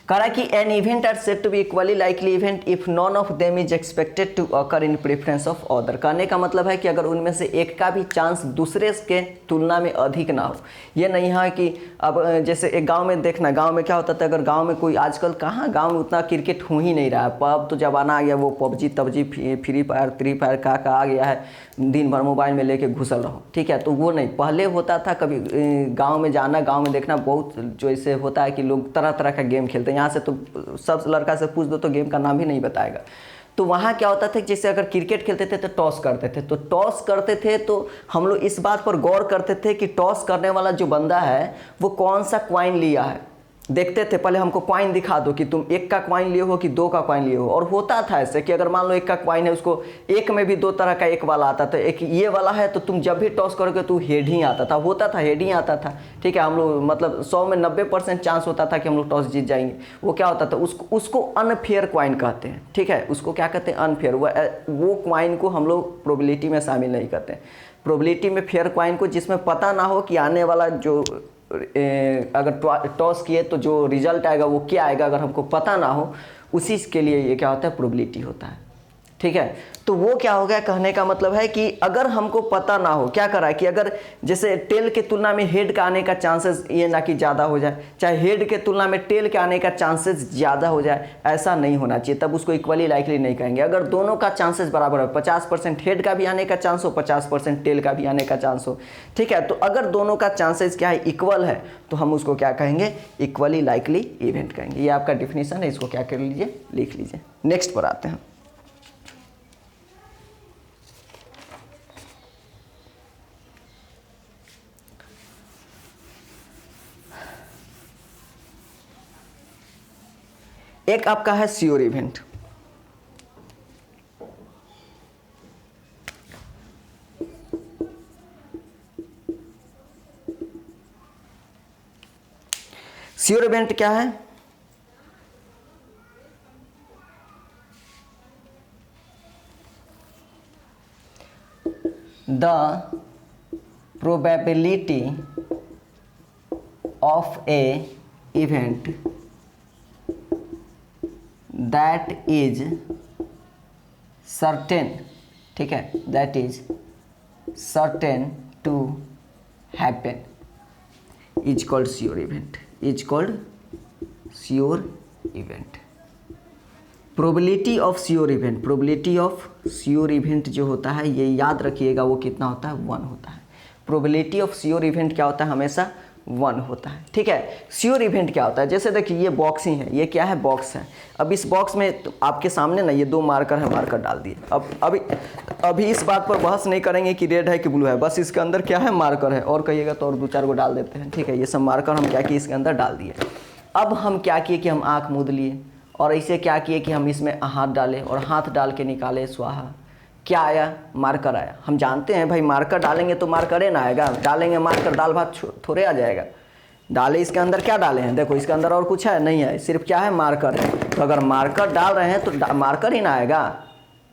कह रहा है कि an event are said to be equally likely event if none of them is expected to occur in preference of other. कहने का मतलब है कि अगर उनमें से एक का भी चांस दूसरे के तुलना में अधिक ना हो। ये नहीं है कि अब जैसे एक गांव में देखना, गांव में क्या होता था, अगर गांव में कोई, आजकल कहाँ गांव में उतना क्रिकेट हो ही नहीं रहा है, अब तो जमाना आ गया वो पबजी तबजी फ्री फायर का आ गया है, दिन भर मोबाइल में लेके घुसल रहो। ठीक है, तो वो नहीं, पहले होता था कभी गांव में जाना, गांव में देखना, बहुत जो ऐसे होता है कि लोग तरह तरह का गेम खेलते हैं। यहाँ से तो सब लड़का से पूछ दो तो गेम का नाम ही नहीं बताएगा। तो वहाँ क्या होता था, जैसे अगर क्रिकेट खेलते थे तो टॉस करते थे, तो टॉस करते थे तो हम लोग इस बात पर गौर करते थे कि टॉस करने वाला जो बंदा है वो कौन सा क्वाइन लिया है। देखते थे पहले, हमको क्वाइन दिखा दो कि तुम एक का क्वाइन लिए हो कि दो का क्वाइन लिए हो। और होता था ऐसे कि अगर मान लो एक का क्वाइन है, उसको एक में भी दो तरह का एक वाला आता था, एक ये वाला है तो तुम जब भी टॉस करोगे तो हेड ही आता था, होता था हेड ही आता था। ठीक है, हम लोग मतलब 100 में 90% चांस होता था कि हम लोग टॉस जीत जाएंगे। वो क्या होता था, उसको अनफेयर क्वाइन कहते हैं। ठीक है, उसको क्या कहते हैं, अनफेयर। वो क्वाइन को हम लोग प्रोबेबिलिटी में शामिल नहीं करते। प्रोबेबिलिटी में फेयर क्वाइन को, जिसमें पता ना हो कि आने वाला जो अगर टॉस किए तो जो रिजल्ट आएगा वो क्या आएगा, अगर हमको पता ना हो, उसी के लिए ये क्या होता है, प्रोबेबिलिटी होता है। ठीक है, तो वो क्या हो गया, कहने का मतलब है कि अगर हमको पता ना हो, क्या करा है कि अगर जैसे टेल के तुलना में हेड का आने का चांसेस ये ना कि ज़्यादा हो जाए, चाहे हेड के तुलना में टेल के आने का चांसेस ज़्यादा हो जाए, ऐसा नहीं होना चाहिए, तब उसको इक्वली लाइकली नहीं कहेंगे। अगर दोनों का चांसेस बराबर है, 50% हेड का भी आने का चांस हो, 50% टेल का भी आने का चांस हो। ठीक है, तो अगर दोनों का चांसेस क्या है, इक्वल है, तो हम उसको क्या कहेंगे, इक्वली लाइकली इवेंट कहेंगे। ये आपका डिफिनीशन है, इसको क्या कर लीजिए, लिख लीजिए। नेक्स्ट पर आते हैं। एक आपका है श्योर इवेंट। श्योर इवेंट क्या है, the probability of a event that is certain, ठीक है, that is certain to happen is called sure event, is called sure event। probability of sure event, probability of sure event जो होता है, ये याद रखिएगा, वो कितना होता है, 1 होता है। probability of sure event क्या होता है, हमेशा 1 होता है। ठीक है, श्योर इवेंट क्या होता है, जैसे देखिए ये बॉक्स ही है, ये क्या है, बॉक्स है। अब इस बॉक्स में तो आपके सामने ना ये 2 मार्कर है, मार्कर डाल दिए। अब अभी इस बात पर बहस नहीं करेंगे कि रेड है कि ब्लू है, बस इसके अंदर क्या है, मार्कर है। और कहिएगा तो और 2-4 को डाल देते हैं। ठीक है, ये सब मार्कर हम क्या किए, इसके अंदर डाल दिए। अब हम क्या किए कि हम आँख मूंद लिए, और ऐसे क्या किए कि हम इसमें हाथ डाले, और हाथ डाल के निकाले स्वाहा। क्या आया, मार्कर आया। हम जानते हैं भाई, मार्कर डालेंगे तो मार्कर ना आएगा, डालेंगे मार्कर दाल भात थोड़े आ जाएगा। डाले इसके अंदर क्या डाले हैं, देखो इसके अंदर और कुछ है नहीं है, सिर्फ क्या है, मार्कर है। तो अगर मार्कर डाल रहे हैं तो मार्कर ही ना आएगा।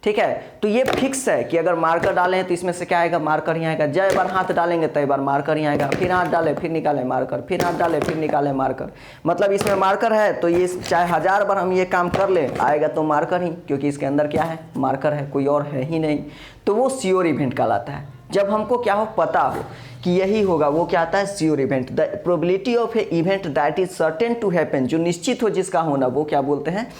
ठीक है, तो ये फिक्स है कि अगर मार्कर डाले हैं तो इसमें से क्या आएगा, मार्कर ही आएगा। जय बार हाथ डालेंगे तो एक बार मार्कर ही आएगा, फिर हाथ डाले फिर निकाले मार्कर, फिर हाथ डाले फिर निकाले मार्कर। मतलब इसमें मार्कर है तो ये चाहे 1000 बार हम ये काम कर ले, आएगा तो मार्कर ही, क्योंकि इसके अंदर क्या है, मार्कर है, कोई और है ही नहीं। तो वो श्योर इवेंट कहलाता है। जब हमको क्या हो, पता हो कि यही होगा, वो क्या आता है, sure event. The probability of a event that is certain to happen, जो निश्चित हो जिसका होना, वो क्या बोलते हैं,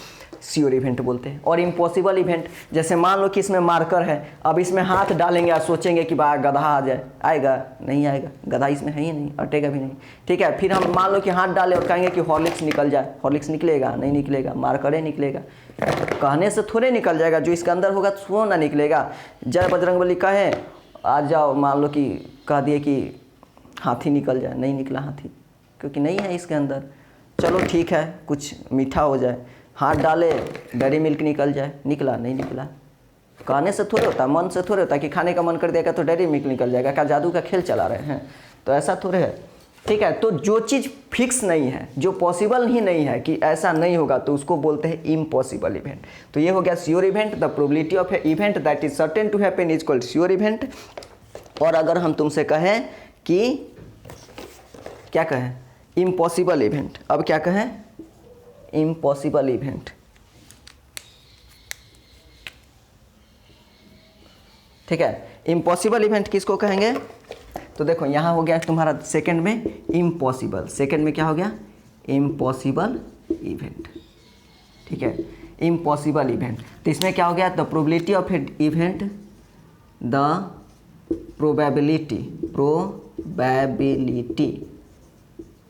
श्योर इवेंट बोलते हैं। और इम्पॉसिबल इवेंट, जैसे मान लो कि इसमें मार्कर है, अब इसमें हाथ डालेंगे और सोचेंगे कि बा गधा आ जाए, आएगा नहीं आएगा, गधा इसमें है ही नहीं, अटेगा भी नहीं। ठीक है, फिर हम मान लो कि हाथ डालें और कहेंगे कि हॉर्लिक्स निकल जाए, हॉर्लिक्स निकलेगा नहीं निकलेगा, मार्कर ही निकलेगा। कहने से थोड़े निकल जाएगा, जो इसके अंदर होगा वो ना निकलेगा। जय बजरंगबली कहे आ जाओ, मान लो कि कह दिए कि हाथी निकल जाए, नहीं निकला हाथी, क्योंकि नहीं है इसके अंदर। चलो ठीक है, कुछ मीठा हो जाए, हाथ डाले डेयरी मिल्क निकल जाए, निकला नहीं निकला। कहने से थोड़े होता है, मन से थोड़े होता है कि खाने का मन कर देगा तो डेयरी मिल्क निकल जाएगा। क्या जादू का खेल चला रहे हैं? तो ऐसा थोड़े है। ठीक है, तो जो चीज़ फिक्स नहीं है, जो पॉसिबल ही नहीं है कि ऐसा नहीं होगा, तो उसको बोलते हैं इम्पॉसिबल इवेंट। तो ये हो गया sure event. The probability of a event that is certain to happen is called sure event. और अगर हम तुमसे कहें कि क्या कहें, इम्पॉसिबल इवेंट, अब क्या कहें, इम्पॉसिबल इवेंट। ठीक है, इम्पॉसिबल इवेंट किसको कहेंगे? तो देखो यहाँ हो गया तुम्हारा सेकंड में इम्पॉसिबल, सेकंड में क्या हो गया, इम्पॉसिबल इवेंट। ठीक है, इम्पॉसिबल इवेंट। तो इसमें क्या हो गया, the probability of a event, the probability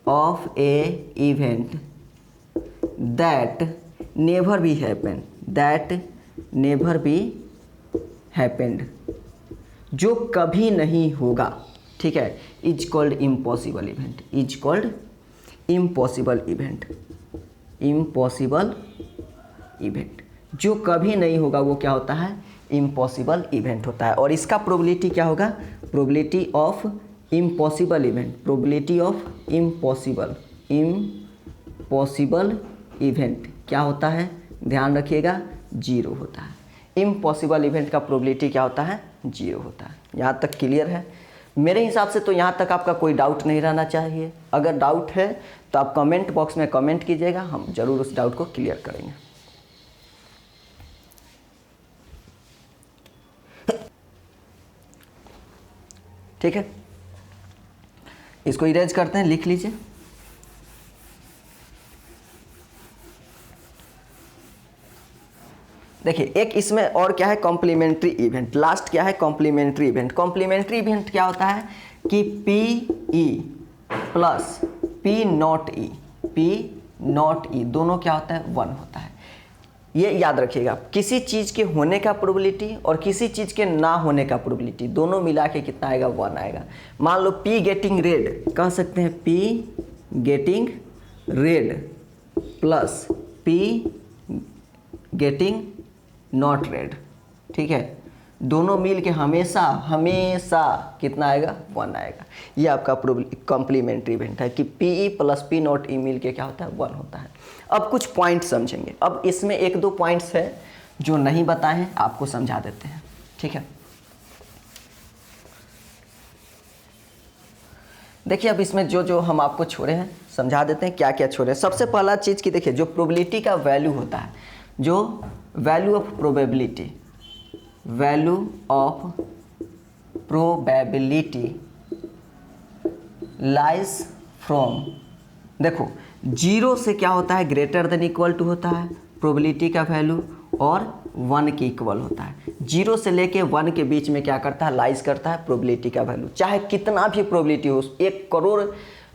of a event that never be happen, that never be happened, जो कभी नहीं होगा। ठीक है, is called impossible event, is called impossible event. Impossible event जो कभी नहीं होगा वो क्या होता है, इम्पॉसिबल इवेंट होता है। और इसका प्रोबेबिलिटी क्या होगा, probability of impossible event, probability of impossible event क्या होता है, ध्यान रखिएगा, 0 होता है। इम्पॉसिबल इवेंट का प्रोबेबिलिटी क्या होता है, 0 होता है। यहाँ तक क्लियर है? मेरे हिसाब से तो यहाँ तक आपका कोई डाउट नहीं रहना चाहिए। अगर डाउट है तो आप कमेंट बॉक्स में कमेंट कीजिएगा, हम जरूर उस डाउट को क्लियर करेंगे। ठीक है, इसको इरेज करते हैं, लिख लीजिए। देखिए एक इसमें और क्या है, कॉम्प्लीमेंट्री इवेंट। लास्ट क्या है, कॉम्प्लीमेंट्री इवेंट। कॉम्प्लीमेंट्री इवेंट क्या होता है कि P E plus P not E दोनों क्या होता है, 1 होता है। ये याद रखिएगा, किसी चीज़ के होने का प्रोबेबिलिटी और किसी चीज़ के ना होने का प्रोबेबिलिटी दोनों मिला के कितना आएगा, 1 आएगा। मान लो पी गेटिंग रेड, कह सकते हैं P getting red plus P getting not red. ठीक है, दोनों मिल के हमेशा कितना आएगा, 1 आएगा। ये आपका कॉम्प्लीमेंट्री इवेंट है कि P E plus P not E मिल के क्या होता है, 1 होता है। अब कुछ पॉइंट समझेंगे। अब इसमें 1-2 पॉइंट्स है जो नहीं बताए हैं, आपको समझा देते हैं। ठीक है, देखिए अब इसमें जो हम आपको छोड़े हैं समझा देते हैं, क्या क्या छोड़े हैं। सबसे पहला चीज़ की देखिए, जो प्रोबेबिलिटी का वैल्यू होता है, जो value of probability, value of probability lies from, देखो 0 से क्या होता है, ग्रेटर देन इक्वल टू होता है प्रोबेबिलिटी का वैल्यू, और 1 के इक्वल होता है। 0 से लेके 1 के बीच में क्या करता है, लाइज करता है प्रोबेबिलिटी का वैल्यू। चाहे कितना भी प्रोबेबिलिटी हो, 1 करोड़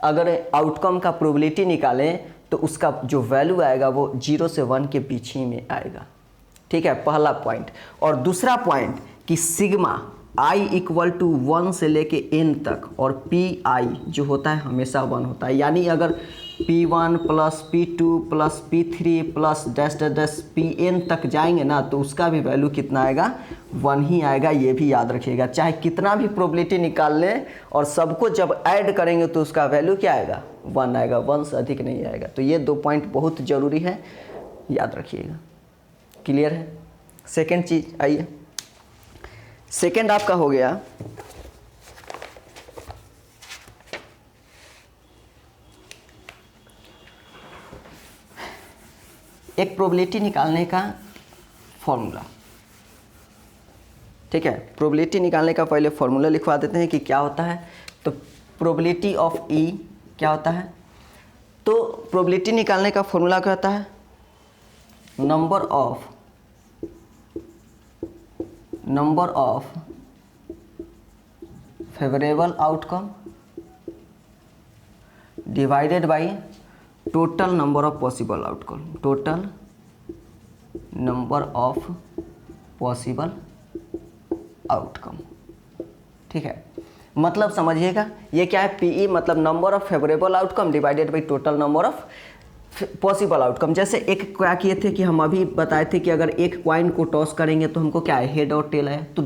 अगर आउटकम का प्रोबेबिलिटी निकालें तो उसका जो वैल्यू आएगा वो 0 से 1 के बीच ही में आएगा। ठीक है, पहला पॉइंट। और दूसरा पॉइंट कि सिग्मा i इक्वल टू 1 से लेके n तक, और पी आई जो होता है हमेशा 1 होता है। यानी अगर P1 plus P2 plus P3 plus dash dash dash Pn तक जाएंगे ना, तो उसका भी वैल्यू कितना आएगा, 1 ही आएगा। ये भी याद रखिएगा, चाहे कितना भी प्रोबेबिलिटी निकाल लें और सबको जब ऐड करेंगे तो उसका वैल्यू क्या आएगा, 1 आएगा, 1 से अधिक नहीं आएगा। तो ये 2 पॉइंट बहुत ज़रूरी है, याद रखिएगा। क्लियर है? सेकेंड चीज़ आइए, सेकेंड आपका हो गया एक प्रोबेबिलिटी निकालने का फॉर्मूला। ठीक है, प्रोबेबिलिटी निकालने का पहले फॉर्मूला लिखवा देते हैं कि क्या होता है। तो प्रोबेबिलिटी ऑफ ई क्या होता है, तो प्रोबेबिलिटी निकालने का फॉर्मूला क्या होता है, number of favourable outcome divided by total number of possible outcome, total number of possible outcome. ठीक है, मतलब समझिएगा ये क्या है, पीई मतलब number of favourable outcome divided by total number of possible outcome. जैसे एक क्या किए थे कि हम अभी बताए थे कि अगर एक कॉइन को टॉस करेंगे तो हमको क्या है, हेड और टेल है, तो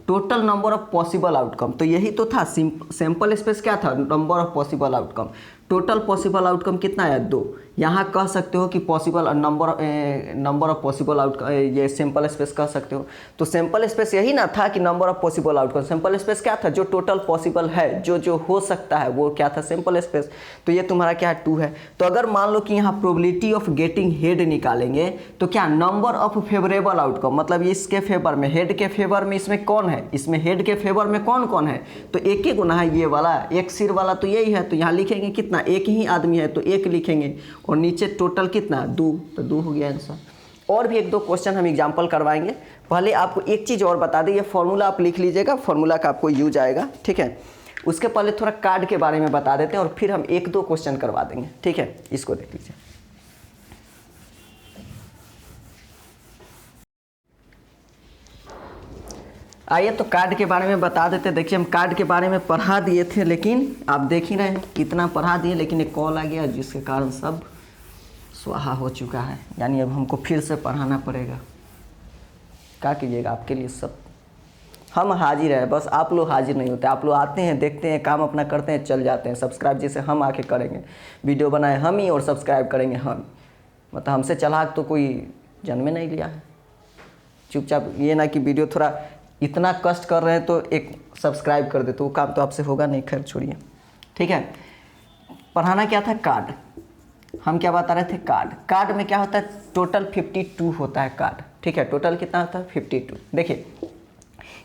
total number of possible outcome, तो यही तो था सैंपल स्पेस क्या था, number of possible outcome. Total possible outcome कितना है, 2। यहाँ कह सकते हो कि possible number of possible outcome, ये सैंपल स्पेस कह सकते हो। तो सैंपल स्पेस यही ना था कि number of possible outcome, sample space क्या था, जो टोटल पॉसिबल है, जो हो सकता है वो क्या था, सैंपल स्पेस। तो ये तुम्हारा क्या है, 2 है। तो अगर मान लो कि यहाँ प्रोबेबिलिटी ऑफ गेटिंग हेड निकालेंगे तो क्या, नंबर ऑफ फेवरेबल आउटकम, मतलब इसके फेवर में, हेड के फेवर में इसमें कौन है, इसमें हेड के फेवर में कौन कौन है, तो एक ही गुना है, ये वाला एक सिर वाला तो यही है, तो यहाँ लिखेंगे कितना, एक ही आदमी है तो 1 लिखेंगे, और नीचे टोटल कितना, 2, तो 2 हो गया आंसर। और भी 1-2 क्वेश्चन हम एग्जांपल करवाएंगे। पहले आपको एक चीज़ और बता दें, ये फॉर्मूला आप लिख लीजिएगा, फॉर्मूला का आपको यूज आएगा। ठीक है, उसके पहले थोड़ा कार्ड के बारे में बता देते हैं और फिर हम 1-2 क्वेश्चन करवा देंगे। ठीक है, इसको देख लीजिए। आइए तो कार्ड के बारे में बता देते। देखिए हम कार्ड के बारे में पढ़ा दिए थे, लेकिन आप देख ही रहे हैं कितना पढ़ा दिए, लेकिन एक कॉल आ गया जिसके कारण सब स्वाहा हो चुका है, यानी अब हमको फिर से पढ़ाना पड़ेगा। क्या कीजिएगा, आपके लिए सब हम हाजिर है, बस आप लोग हाजिर नहीं होते। आप लोग आते हैं, देखते हैं, काम अपना करते हैं, चल जाते हैं। सब्सक्राइब जैसे हम आके करेंगे, वीडियो बनाए हम ही और सब्सक्राइब करेंगे हम, मतलब हमसे चालाक तो कोई जन्मे नहीं लिया है। चुपचाप ये ना कि वीडियो थोड़ा इतना कष्ट कर रहे हैं तो एक सब्सक्राइब कर दे, तो वो काम तो आपसे होगा नहीं। खैर छोड़िए। ठीक है, पढ़ाना क्या था, कार्ड। हम क्या बता रहे थे, कार्ड में क्या होता है, टोटल 52 होता है कार्ड। ठीक है, टोटल कितना होता है, 52। देखिए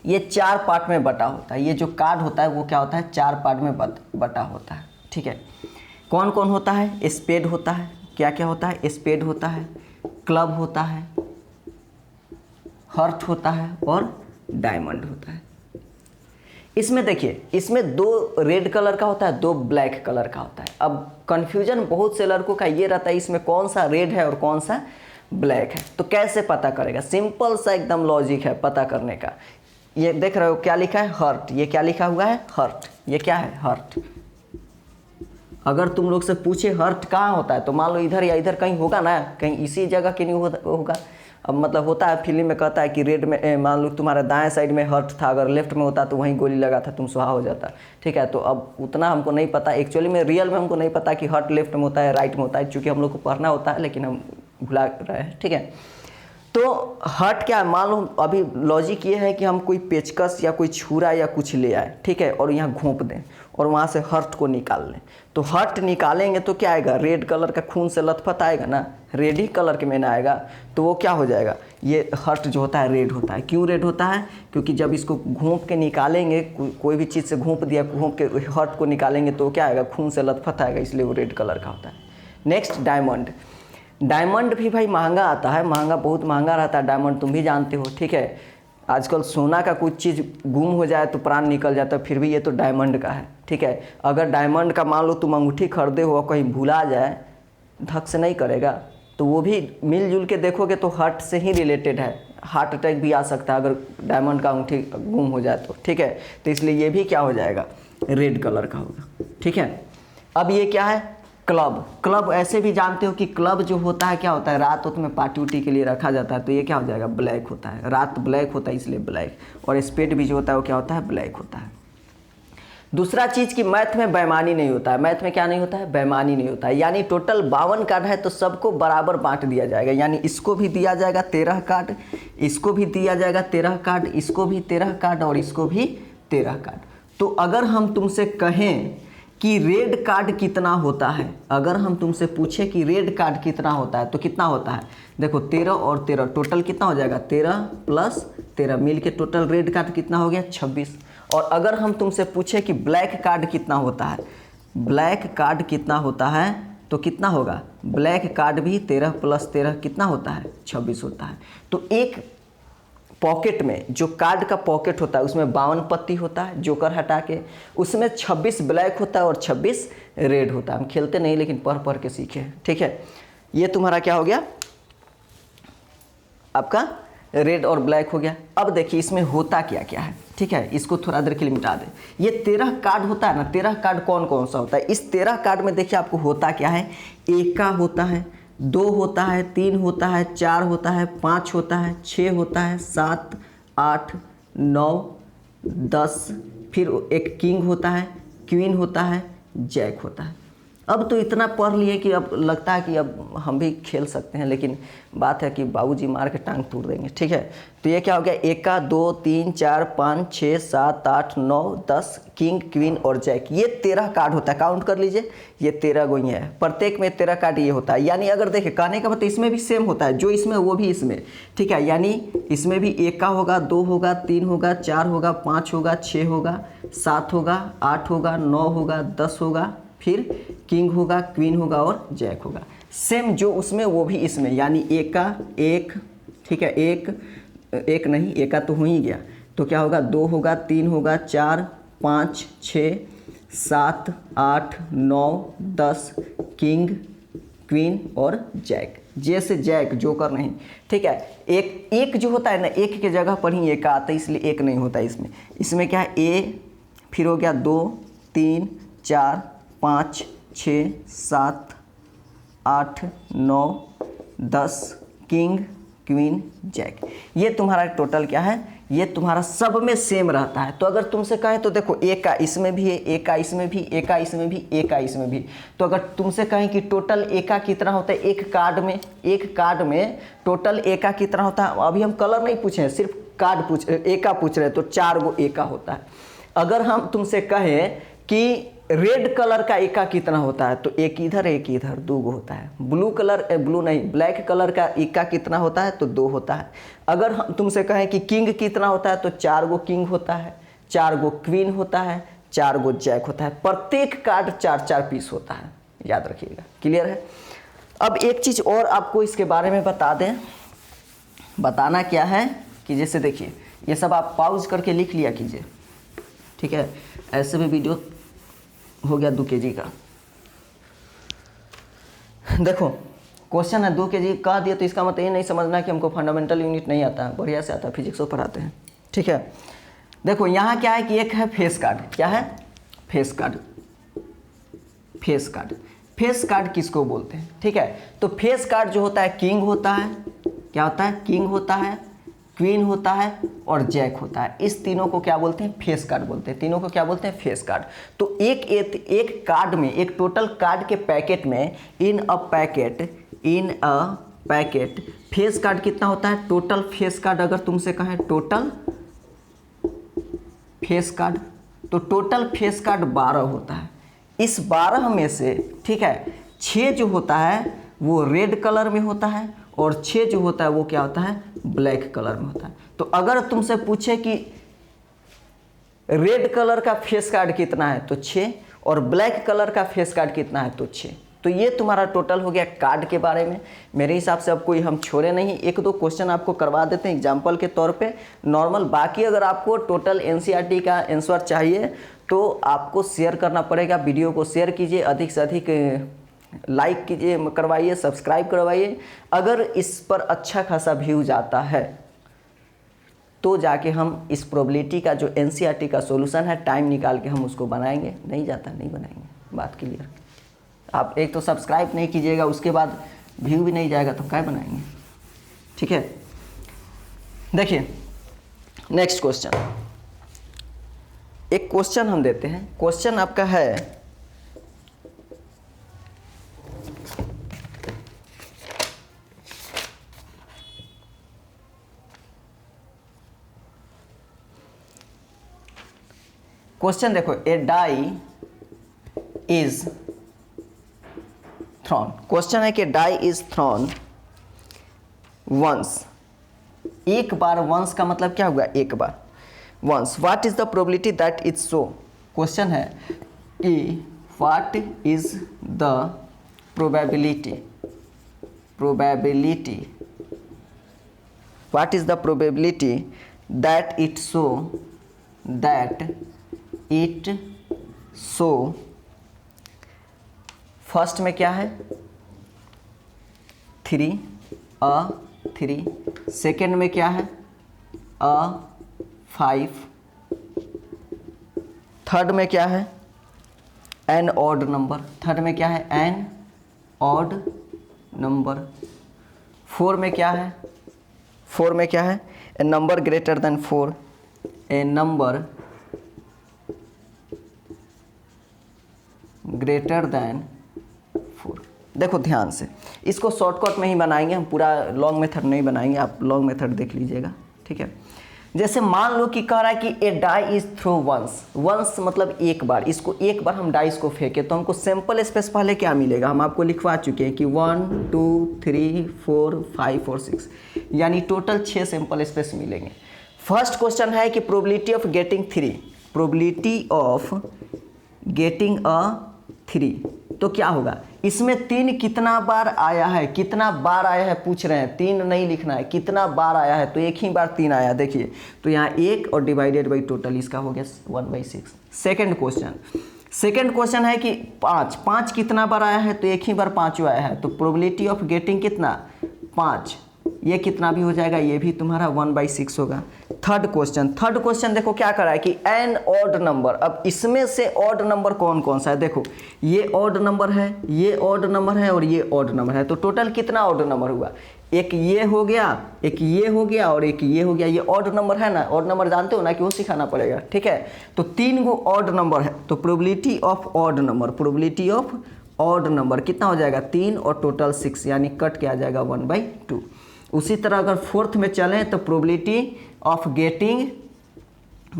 ये 4 पार्ट में बटा होता है, ये जो कार्ड होता है वो क्या होता है, 4 पार्ट में बटा होता है। ठीक है, कौन कौन होता है, स्पेड होता है, क्या क्या होता है, स्पेड होता है, क्लब होता है, हर्ट होता है और डायमंड होता है। इसमें देखिए, इसमें 2 रेड कलर का होता है, 2 ब्लैक कलर का होता है। अब कंफ्यूजन बहुत से लड़कों का ये रहता है इसमें कौन सा रेड है और कौन सा ब्लैक है, तो कैसे पता करेगा, सिंपल सा एकदम लॉजिक है पता करने का। ये देख रहे हो क्या लिखा है, हर्ट, ये क्या लिखा हुआ है, हर्ट, ये क्या है, हर्ट। अगर तुम लोग से पूछे हर्ट कहाँ होता है, तो मान लो इधर या इधर कहीं होगा ना, कहीं इसी जगह के नहीं होगा। अब मतलब होता है फिल्म में कहता है कि रेड में, मान लो तुम्हारा दाएं साइड में हर्ट था, अगर लेफ्ट में होता तो वहीं गोली लगा था, तुम सुहा हो जाता। ठीक है, तो अब उतना हमको नहीं पता एक्चुअली में, रियल में हमको नहीं पता कि हर्ट लेफ्ट में होता है राइट में होता है, क्योंकि हम लोग को पढ़ना होता है लेकिन हम भुला रहे हैं। ठीक है, तो हर्ट क्या है, मान लो अभी लॉजिक ये है कि हम कोई पेचकस या कोई छुरा या कुछ ले आए, ठीक है, और यहाँ घोंप दें और वहाँ से हर्ट को निकाल लें, तो हर्ट निकालेंगे तो क्या आएगा, रेड कलर का खून से लथपथ आएगा ना, रेड ही कलर के में ना आएगा, तो वो क्या हो जाएगा, ये हर्ट जो होता है रेड होता है। क्यों रेड होता है, क्योंकि जब इसको घोंप के निकालेंगे, कोई भी चीज़ से घोंप दिया, घोंप के हर्ट को निकालेंगे तो क्या आएगा, खून से लथपथ आएगा, इसलिए वो रेड कलर का होता है। Next diamond. डायमंड भी भाई महंगा आता है, महंगा, बहुत महंगा रहता है डायमंड, तुम भी जानते हो। ठीक है, आजकल सोना का कुछ चीज़ गुम हो जाए तो प्राण निकल जाता है, फिर भी ये तो डायमंड का है। ठीक है, अगर डायमंड का मान लो तुम अंगूठी खरीदे हो, कहीं भुला जाए, धक से नहीं करेगा, तो वो भी मिलजुल के देखोगे तो हार्ट से ही रिलेटेड है, हार्ट अटैक भी आ सकता है अगर डायमंड का अंगूठी गुम हो जाए तो। ठीक है, तो इसलिए ये भी क्या हो जाएगा, रेड कलर का होगा। ठीक है, अब ये क्या है, क्लब। क्लब ऐसे भी जानते हो कि क्लब जो होता है क्या होता है, रात में पार्टी उटी के लिए रखा जाता है, तो ये क्या हो जाएगा, ब्लैक होता है, रात ब्लैक होता है इसलिए ब्लैक। और स्पेड भी जो होता है वो क्या होता है, ब्लैक होता है। दूसरा चीज़ कि मैथ में बेईमानी नहीं होता है, मैथ में क्या नहीं होता है, बेईमानी नहीं होता है, यानी टोटल 52 कार्ड है तो सबको बराबर बांट दिया जाएगा, यानी इसको भी दिया जाएगा 13 कार्ड, इसको भी दिया जाएगा 13 कार्ड, इसको भी 13 कार्ड और इसको भी 13 कार्ड। तो अगर हम तुमसे कहें कि रेड कार्ड कितना होता है, अगर हम तुमसे पूछे कि रेड कार्ड कितना होता है तो कितना होता है, देखो 13 और 13 टोटल कितना हो जाएगा, 13 + 13 मिल के टोटल रेड कार्ड कितना हो गया, 26। और अगर हम तुमसे पूछे कि ब्लैक कार्ड कितना होता है, ब्लैक कार्ड कितना होता है, तो कितना होगा, ब्लैक कार्ड भी 13 + 13 कितना होता है, 26 होता है। तो एक पॉकेट में जो कार्ड का पॉकेट होता है उसमें 52 पत्ती होता है, जोकर हटा के, उसमें 26 ब्लैक होता है और 26 रेड होता है। हम खेलते नहीं लेकिन पढ़ पढ़ के सीखे हैं, ठीक है। ये तुम्हारा क्या हो गया, आपका रेड और ब्लैक हो गया। अब देखिए इसमें होता क्या क्या है, ठीक है, इसको थोड़ा देर के लिए मिटा दें। ये 13 कार्ड होता है ना, 13 कार्ड कौन कौन सा होता है, इस 13 कार्ड में देखिए आपको होता क्या है, एका होता है, 2 होता है, 3 होता है, 4 होता है, 5 होता है, 6 होता है, 7, 8, 9, 10, फिर एक किंग होता है, क्वीन होता है, जैक होता है। अब तो इतना पढ़ लिए कि अब लगता है कि अब हम भी खेल सकते हैं, लेकिन बात है कि बाबूजी मार के टांग तोड़ देंगे, ठीक है। तो ये क्या हो गया, एका, 2, 3, 4, 5, 6, 7, 8, 9, 10, किंग, क्वीन और जैक, ये 13 कार्ड होता है। काउंट कर लीजिए, ये 13 गोइयाँ है, प्रत्येक में 13 कार्ड ये होता है। यानी अगर देखिए कहने का मतलब इसमें भी सेम होता है, जो इसमें वो भी इसमें, ठीक है। यानी इसमें भी एका होगा, 2 होगा, 3 होगा, 4 होगा, 5 होगा, 6 होगा, 7 होगा, 8 होगा, 9 होगा, 10 होगा, फिर किंग होगा, क्वीन होगा और जैक होगा। सेम जो उसमें वो भी इसमें, यानी एका 1, ठीक है, एक नहीं, एका तो हो ही गया, तो क्या होगा, 2 होगा, 3 होगा, 4, 5, 6, 7, 8, 9, 10, किंग, क्वीन और जैक। जैसे जैक, जोकर नहीं, ठीक है। एक जो होता है ना, एक के जगह पर ही एक आता है, इसलिए एक नहीं होता इसमें। इसमें क्या है, ए, फिर हो गया 2, 3, 4, 5, 6, 7, 8, 9, 10, किंग, क्वीन, जैक। ये तुम्हारा टोटल क्या है, ये तुम्हारा सब में सेम रहता है। तो अगर तुमसे कहें तो देखो, एका इसमें भी है, एका इसमें भी, एका इसमें भी, एका इसमें भी। तो अगर तुमसे कहें कि टोटल एका कितना होता है एक कार्ड में टोटल एका कितना होता है, अभी हम कलर नहीं पूछे हैं, सिर्फ कार्ड एका पूछ रहे हैं, तो 4 गो एका होता है। अगर हम तुमसे कहें कि रेड कलर का एका कितना होता है, तो एक इधर 2 गो होता है। ब्लैक कलर का एका कितना होता है, तो 2 होता है। अगर हम तुमसे कहें कि किंग कितना होता है, तो 4 गो किंग होता है, 4 गो क्वीन होता है, 4 गो जैक होता है। प्रत्येक कार्ड 4-4 पीस होता है, याद रखिएगा। क्लियर है। अब एक चीज़ और आपको इसके बारे में बता दें। बताना क्या है कि जैसे देखिए, ये सब आप पॉज करके लिख लिया कीजिए, ठीक है। ऐसे भी वीडियो हो गया 2 kg का। देखो क्वेश्चन है 2 kg कह दिया, तो इसका मतलब ये नहीं समझना कि हमको फंडामेंटल यूनिट नहीं आता है, बढ़िया से आता है, फिजिक्स को पढ़ाते हैं, ठीक है। देखो यहाँ क्या है कि एक है फेस कार्ड। क्या है, फेस कार्ड। फेस कार्ड किसको बोलते हैं, ठीक है। तो फेस कार्ड जो होता है, किंग होता है, क्या होता है, किंग होता है, क्वीन होता है और जैक होता है। इस तीनों को क्या बोलते हैं, फेस कार्ड बोलते हैं। तीनों को क्या बोलते हैं, फेस कार्ड। तो एक कार्ड में, एक टोटल कार्ड के पैकेट में, इन अ पैकेट फेस कार्ड कितना होता है, टोटल फेस कार्ड अगर तुमसे कहें टोटल फेस कार्ड, तो टोटल फेस कार्ड 12 होता है। इस 12 में से, ठीक है, 6 जो होता है वो रेड कलर में होता है और 6 जो होता है वो क्या होता है, ब्लैक कलर में होता है। तो अगर तुमसे पूछे कि रेड कलर का फेस कार्ड कितना है, तो 6, और ब्लैक कलर का फेस कार्ड कितना है, तो 6। तो ये तुम्हारा टोटल हो गया कार्ड के बारे में। मेरे हिसाब से अब कोई हम छोड़े नहीं, 1-2 क्वेश्चन आपको करवा देते हैं एग्जाम्पल के तौर पे नॉर्मल। बाकी अगर आपको टोटल एनसीईआरटी का आंसर चाहिए तो आपको शेयर करना पड़ेगा। वीडियो को शेयर कीजिए, अधिक से अधिक लाइक कीजिए, करवाइए, सब्सक्राइब करवाइए। अगर इस पर अच्छा खासा व्यूज आता है तो जाके हम इस प्रोबेबिलिटी का जो एनसीईआरटी का सॉल्यूशन है, टाइम निकाल के हम उसको बनाएंगे। नहीं जाता नहीं बनाएंगे, बात क्लियर। आप एक तो सब्सक्राइब नहीं कीजिएगा, उसके बाद व्यू भी नहीं जाएगा, तो क्या बनाएंगे, ठीक है। देखिए नेक्स्ट क्वेश्चन, एक क्वेश्चन हम देते हैं। क्वेश्चन आपका है, क्वेश्चन देखो, ए डाई इज थ्रोन। क्वेश्चन है कि डाई इज थ्रोन वंस। एक बार, वंस का मतलब क्या हुआ, एक बार। Once, what is the probability that is so. Question है कि what is the probability, what is the probability that it show first में क्या है 3 सेकेंड में क्या है 5, थर्ड में क्या है एन ऑड नंबर, थर्ड में क्या है एन ऑड नंबर, 4 में क्या है ए नंबर ग्रेटर देन 4, ए नंबर ग्रेटर देन 4। देखो ध्यान से, इसको शॉर्टकट में ही बनाएंगे हम, पूरा लॉन्ग मेथड नहीं बनाएंगे, आप लॉन्ग मेथड देख लीजिएगा, ठीक है। जैसे मान लो कि कह रहा है कि ए डाई इज थ्रो वंस मतलब एक बार, इसको एक बार हम डाइस को फेंके तो हमको सैंपल स्पेस पहले क्या मिलेगा, हम आपको लिखवा चुके हैं कि 1 2 3 4 5 और 6, यानी टोटल 6 सैंपल स्पेस मिलेंगे। फर्स्ट क्वेश्चन है कि प्रोबेबिलिटी ऑफ गेटिंग 3, तो क्या होगा, इसमें 3 कितना बार आया है पूछ रहे हैं, 3 नहीं लिखना है, कितना बार आया है, तो एक ही बार 3 आया, देखिए तो यहाँ 1 और डिवाइडेड बाई टोटल इसका हो गया 1/6। सेकेंड क्वेश्चन है कि 5 कितना बार आया है, तो एक ही बार 5 आया है, तो प्रोबेबिलिटी ऑफ गेटिंग कितना 5, ये कितना भी हो जाएगा, ये भी तुम्हारा 1/6 होगा। थर्ड क्वेश्चन देखो क्या कर रहा है कि एन ऑड नंबर, अब इसमें से ऑड नंबर कौन कौन सा है, देखो ये ऑड नंबर है, ये ऑड नंबर है और ये ऑड नंबर है, तो टोटल कितना ऑड नंबर हुआ, एक ये हो गया, एक ये हो गया और एक ये हो गया, ये ऑड नंबर है ना, ऑड नंबर जानते हो ना कि वो सिखाना पड़ेगा, ठीक है। तो 3 गो ऑड नंबर है, तो प्रोबेबिलिटी ऑफ ऑड नंबर कितना हो जाएगा 3 और टोटल 6, यानी कट के आ जाएगा 1/2। उसी तरह अगर फोर्थ में चलें तो probability of getting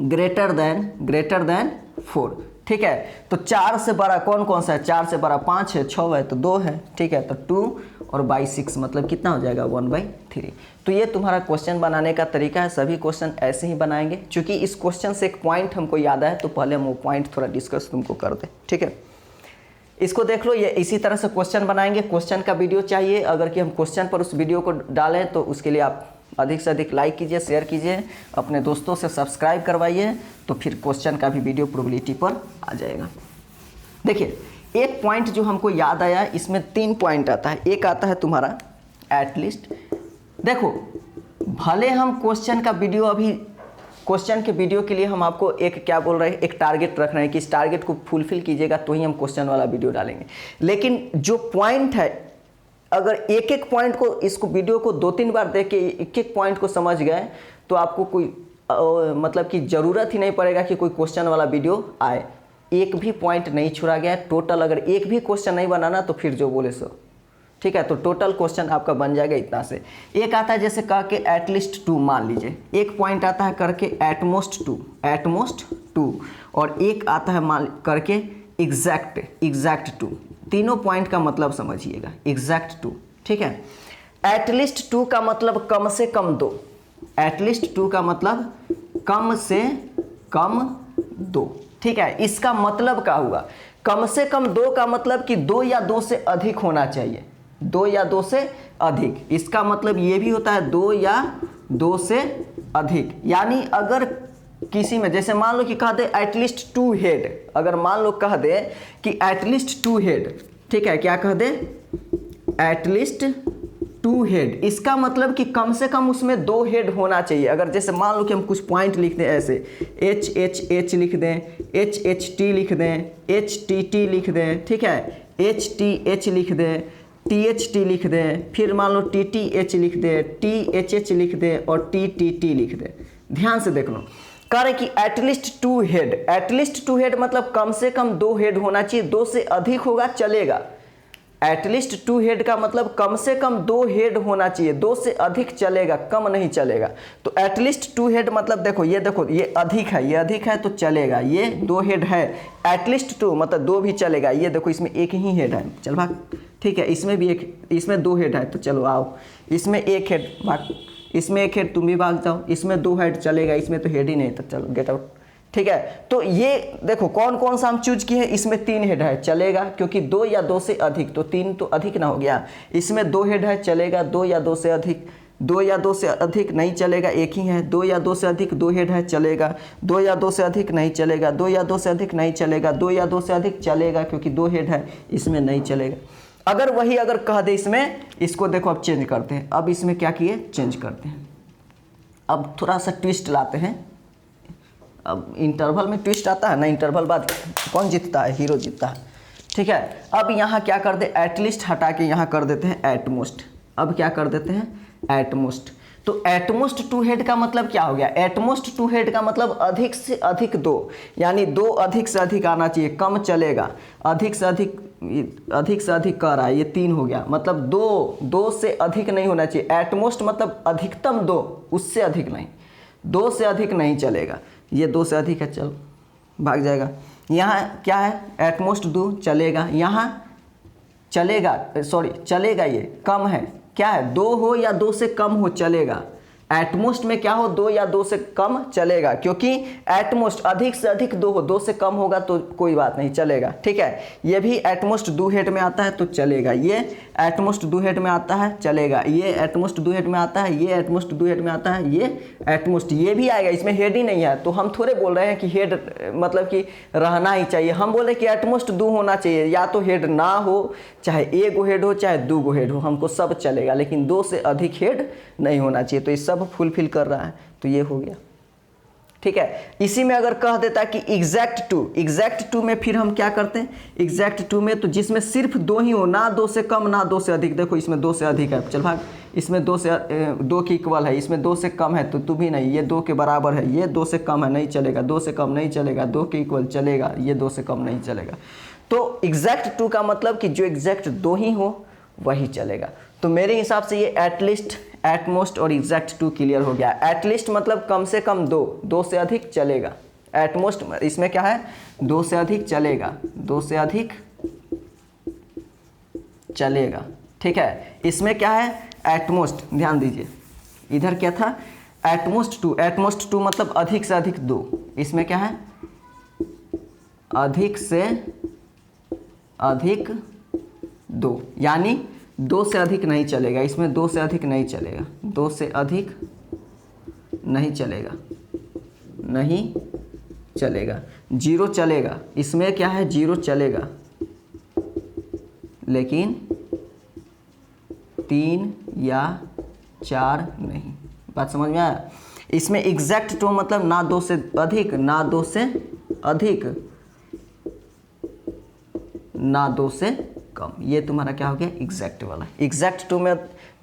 greater than 4, ठीक है। तो 4 से बड़ा कौन सा है, 4 से बड़ा 5 है, 6 है तो 2 है, ठीक है। तो 2 और 6 मतलब कितना हो जाएगा 1/3। तो ये तुम्हारा क्वेश्चन बनाने का तरीका है, सभी क्वेश्चन ऐसे ही बनाएंगे। क्योंकि इस क्वेश्चन से एक पॉइंट हमको याद है तो पहले हम वो पॉइंट थोड़ा डिस्कस तुमको कर दें, ठीक है। इसको देख लो, ये इसी तरह से क्वेश्चन बनाएंगे। क्वेश्चन का वीडियो चाहिए अगर कि हम क्वेश्चन पर उस वीडियो को डालें तो उसके लिए आप अधिक से अधिक लाइक कीजिए, शेयर कीजिए, अपने दोस्तों से सब्सक्राइब करवाइए, तो फिर क्वेश्चन का भी वीडियो प्रोबेबिलिटी पर आ जाएगा। देखिए एक पॉइंट जो हमको याद आया, इसमें 3 पॉइंट आता है। एक आता है तुम्हारा एटलीस्ट, देखो भले हम क्वेश्चन का वीडियो अभी क्वेश्चन के वीडियो के लिए हम आपको एक क्या बोल रहे हैं, एक टारगेट रख रहे हैं कि इस टारगेट को फुलफिल कीजिएगा तो ही हम क्वेश्चन वाला वीडियो डालेंगे। लेकिन जो पॉइंट है, अगर एक एक पॉइंट को, इसको वीडियो को 2-3 बार देख के एक एक पॉइंट को समझ गए तो आपको कोई मतलब कि ज़रूरत ही नहीं पड़ेगा कि कोई क्वेश्चन वाला वीडियो आए। एक भी पॉइंट नहीं छोड़ा गया है, टोटल अगर एक भी क्वेश्चन नहीं बनाना तो फिर जो बोले सो, ठीक है। तो टोटल क्वेश्चन आपका बन जाएगा इतना से। एक आता है जैसे कह के एटलीस्ट 2 मान लीजिए, एक पॉइंट आता है करके एटमोस्ट 2, और एक आता है मान करके एग्जैक्ट 2। तीनों पॉइंट का मतलब समझिएगा, एग्जैक्ट 2, ठीक है। एटलीस्ट 2 का मतलब कम से कम 2, एटलीस्ट 2 का मतलब कम से कम 2, ठीक है। इसका मतलब क्या हुआ, कम से कम 2 का मतलब कि 2 या 2 से अधिक होना चाहिए, 2 या 2 से अधिक। इसका मतलब ये भी होता है 2 या 2 से अधिक। यानी अगर किसी में जैसे मान लो कि कह दे एटलीस्ट 2 हेड, अगर मान लो कह दे कि एटलीस्ट 2 हेड, ठीक है, क्या कह दे एटलीस्ट 2 हेड, इसका मतलब कि कम से कम उसमें 2 हेड होना चाहिए। अगर जैसे मान लो कि हम कुछ पॉइंट लिख दें ऐसे, HHH लिख दें, HHT लिख दें, HTT लिख दें, ठीक है, HTH लिख दें, THT लिख दें, फिर मान लो TTH लिख दें, THH लिख दें और TTT लिख दें। ध्यान से देख लो, कह रहे कि एटलीस्ट 2 हेड, एटलीस्ट 2 हेड मतलब कम से कम 2 हेड होना चाहिए, 2 से अधिक होगा चलेगा। एटलीस्ट 2 हेड का मतलब कम से कम 2 हेड होना चाहिए, 2 से अधिक चलेगा, कम नहीं चलेगा। तो एटलीस्ट 2 हेड मतलब देखो ये अधिक है, ये अधिक है तो चलेगा, ये 2 हेड है। एटलीस्ट 2 मतलब 2 भी चलेगा, ये देखो इसमें एक ही हेड है, चल भाग, ठीक है। इसमें भी एक, इसमें 2 हेड है तो चलो आओ, इसमें 1 हेड भाग, इसमें 1 हेड तुम भी भाग जाओ, इसमें 2 हेड चलेगा, इसमें तो हेड ही नहीं तो चलो गेट आउट, ठीक है। तो ये देखो कौन कौन सा हम चूज किए हैं, इसमें 3 हेड है चलेगा, क्योंकि 2 या 2 से अधिक, तो 3 तो अधिक ना हो गया। इसमें 2 हेड है चलेगा, 2 या 2 से अधिक, 2 या 2 से अधिक नहीं चलेगा, एक ही है। 2 या 2 से अधिक 2 हेड है चलेगा, 2 या 2 से अधिक नहीं चलेगा, 2 या 2 से अधिक नहीं चलेगा, 2 या 2 से अधिक चलेगा, क्योंकि 2 हेड है, इसमें नहीं चलेगा। अगर वही अगर कह दे इसमें, इसको देखो अब चेंज करते हैं। अब इसमें क्या किए, चेंज करते हैं। अब थोड़ा सा ट्विस्ट लाते हैं। अब इंटरवल में ट्विस्ट आता है ना, इंटरवल बाद कौन जीतता है, हीरो जीतता है, ठीक है। अब यहाँ क्या कर दे, एटलीस्ट हटा के यहाँ कर देते हैं एटमोस्ट। अब क्या कर देते हैं, एटमोस्ट। तो एटमोस्ट 2 हेड का मतलब क्या हो गया, एटमोस्ट 2 हेड का मतलब अधिक से अधिक 2, यानी 2 अधिक से अधिक आना चाहिए, कम चलेगा। अधिक से अधिक कह रहा है, ये 3 हो गया, मतलब 2 से अधिक नहीं होना चाहिए। एटमोस्ट मतलब अधिकतम 2, उससे अधिक नहीं, 2 से अधिक नहीं चलेगा। ये 2 से अधिक है, चल भाग जाएगा। यहाँ क्या है, एटमोस्ट 2 चलेगा, यहाँ चलेगा, सॉरी चलेगा, ये कम है, क्या है 2 हो या 2 से कम हो चलेगा। एटमोस्ट में क्या हो, 2 या 2 से कम चलेगा, क्योंकि एटमोस्ट अधिक से अधिक 2 हो, 2 से कम होगा तो कोई बात नहीं चलेगा, ठीक है। ये भी एटमोस्ट 2 हेड में आता है तो चलेगा, ये एटमोस्ट 2 हेड में आता है चलेगा, ये एटमोस्ट 2 हेड में आता है, ये एटमोस्ट 2 हेड में आता है, ये एटमोस्ट, ये भी आएगा, इसमें हेड ही नहीं है। तो हम थोड़े बोल रहे हैं कि हेड मतलब कि रहना ही चाहिए, हम बोले कि एटमोस्ट 2 होना चाहिए, या तो हेड ना हो, चाहे 1 हेड हो चाहे 2 हेड हो, हमको सब चलेगा, लेकिन 2 से अधिक हेड नहीं होना चाहिए। तो ये सब फुलफिल कर रहा है, तो ये हो गया, ठीक है। इसी में अगर कह देता कि एग्जैक्ट टू में फिर हम क्या करते हैं, एग्जैक्ट टू में तो जिसमें सिर्फ 2 ही हो, ना 2 से कम ना 2 से अधिक। देखो इसमें 2 से अधिक है, चल भाग, इसमें 2 के इक्वल है, इसमें 2 से कम है तो तू भी नहीं, ये 2 के बराबर है, ये 2 से कम है नहीं चलेगा, 2 से कम नहीं चलेगा, 2 के इक्वल चलेगा, ये 2 से कम नहीं चलेगा। तो एग्जैक्ट 2 का मतलब कि जो एग्जैक्ट 2 ही हो वही चलेगा। तो मेरे हिसाब से ये एटलीस्ट, एटमोस्ट और एग्जैक्ट 2 क्लियर हो गया। एटलीस्ट मतलब कम से कम 2 से अधिक चलेगा। एटमोस्ट इसमें क्या है, 2 से अधिक चलेगा, 2 से अधिक चलेगा, ठीक है। इसमें क्या है, एटमोस्ट, ध्यान दीजिए इधर क्या था, एटमोस्ट 2 मतलब अधिक से अधिक 2। इसमें क्या है, अधिक से अधिक 2, यानी 2 से अधिक नहीं चलेगा, इसमें 2 से अधिक नहीं चलेगा, 2 से अधिक नहीं चलेगा, नहीं चलेगा। 0 चलेगा, इसमें क्या है 0 चलेगा, लेकिन 3 या 4 नहीं। बात समझ में आया। इसमें एग्जैक्ट 2 मतलब ना 2 से अधिक ना 2 से अधिक ना 2 से कम, ये तुम्हारा क्या हो गया, एग्जैक्ट वाला। एग्जैक्ट 2 में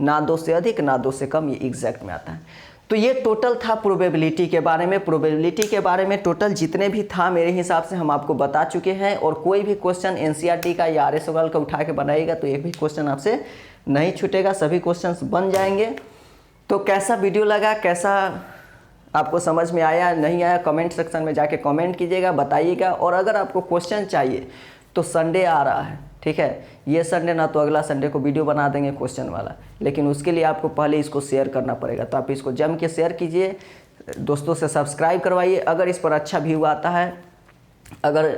ना 2 से अधिक ना 2 से कम, ये एग्जैक्ट में आता है। तो ये टोटल था प्रोबेबिलिटी के बारे में। प्रोबेबिलिटी के बारे में टोटल जितने भी था मेरे हिसाब से हम आपको बता चुके हैं। और कोई भी क्वेश्चन एनसीईआरटी का या आरएस का उठा के बनाइएगा तो एक भी क्वेश्चन आपसे नहीं छूटेगा, सभी क्वेश्चंस बन जाएंगे। तो कैसा वीडियो लगा, कैसा आपको समझ में आया नहीं आया, कमेंट सेक्शन में जाके कमेंट कीजिएगा, बताइएगा। और अगर आपको क्वेश्चन चाहिए तो संडे आ रहा है, ठीक है, ये संडे ना तो अगला संडे को वीडियो बना देंगे क्वेश्चन वाला, लेकिन उसके लिए आपको पहले इसको शेयर करना पड़ेगा। तो आप इसको जम के शेयर कीजिए, दोस्तों से सब्सक्राइब करवाइए। अगर इस पर अच्छा व्यू आता है, अगर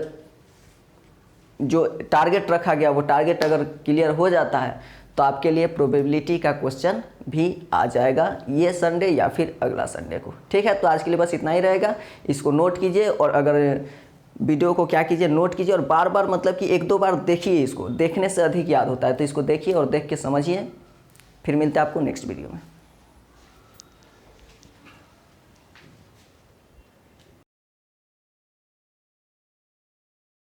जो टारगेट रखा गया वो टारगेट अगर क्लियर हो जाता है तो आपके लिए प्रोबेबिलिटी का क्वेश्चन भी आ जाएगा ये संडे या फिर अगला संडे को, ठीक है। तो आज के लिए बस इतना ही रहेगा, इसको नोट कीजिए। और अगर वीडियो को क्या कीजिए, नोट कीजिए और बार बार मतलब कि 1-2 बार देखिए, इसको देखने से अधिक याद होता है। तो इसको देखिए और देख के समझिए। फिर मिलते हैं आपको नेक्स्ट वीडियो में।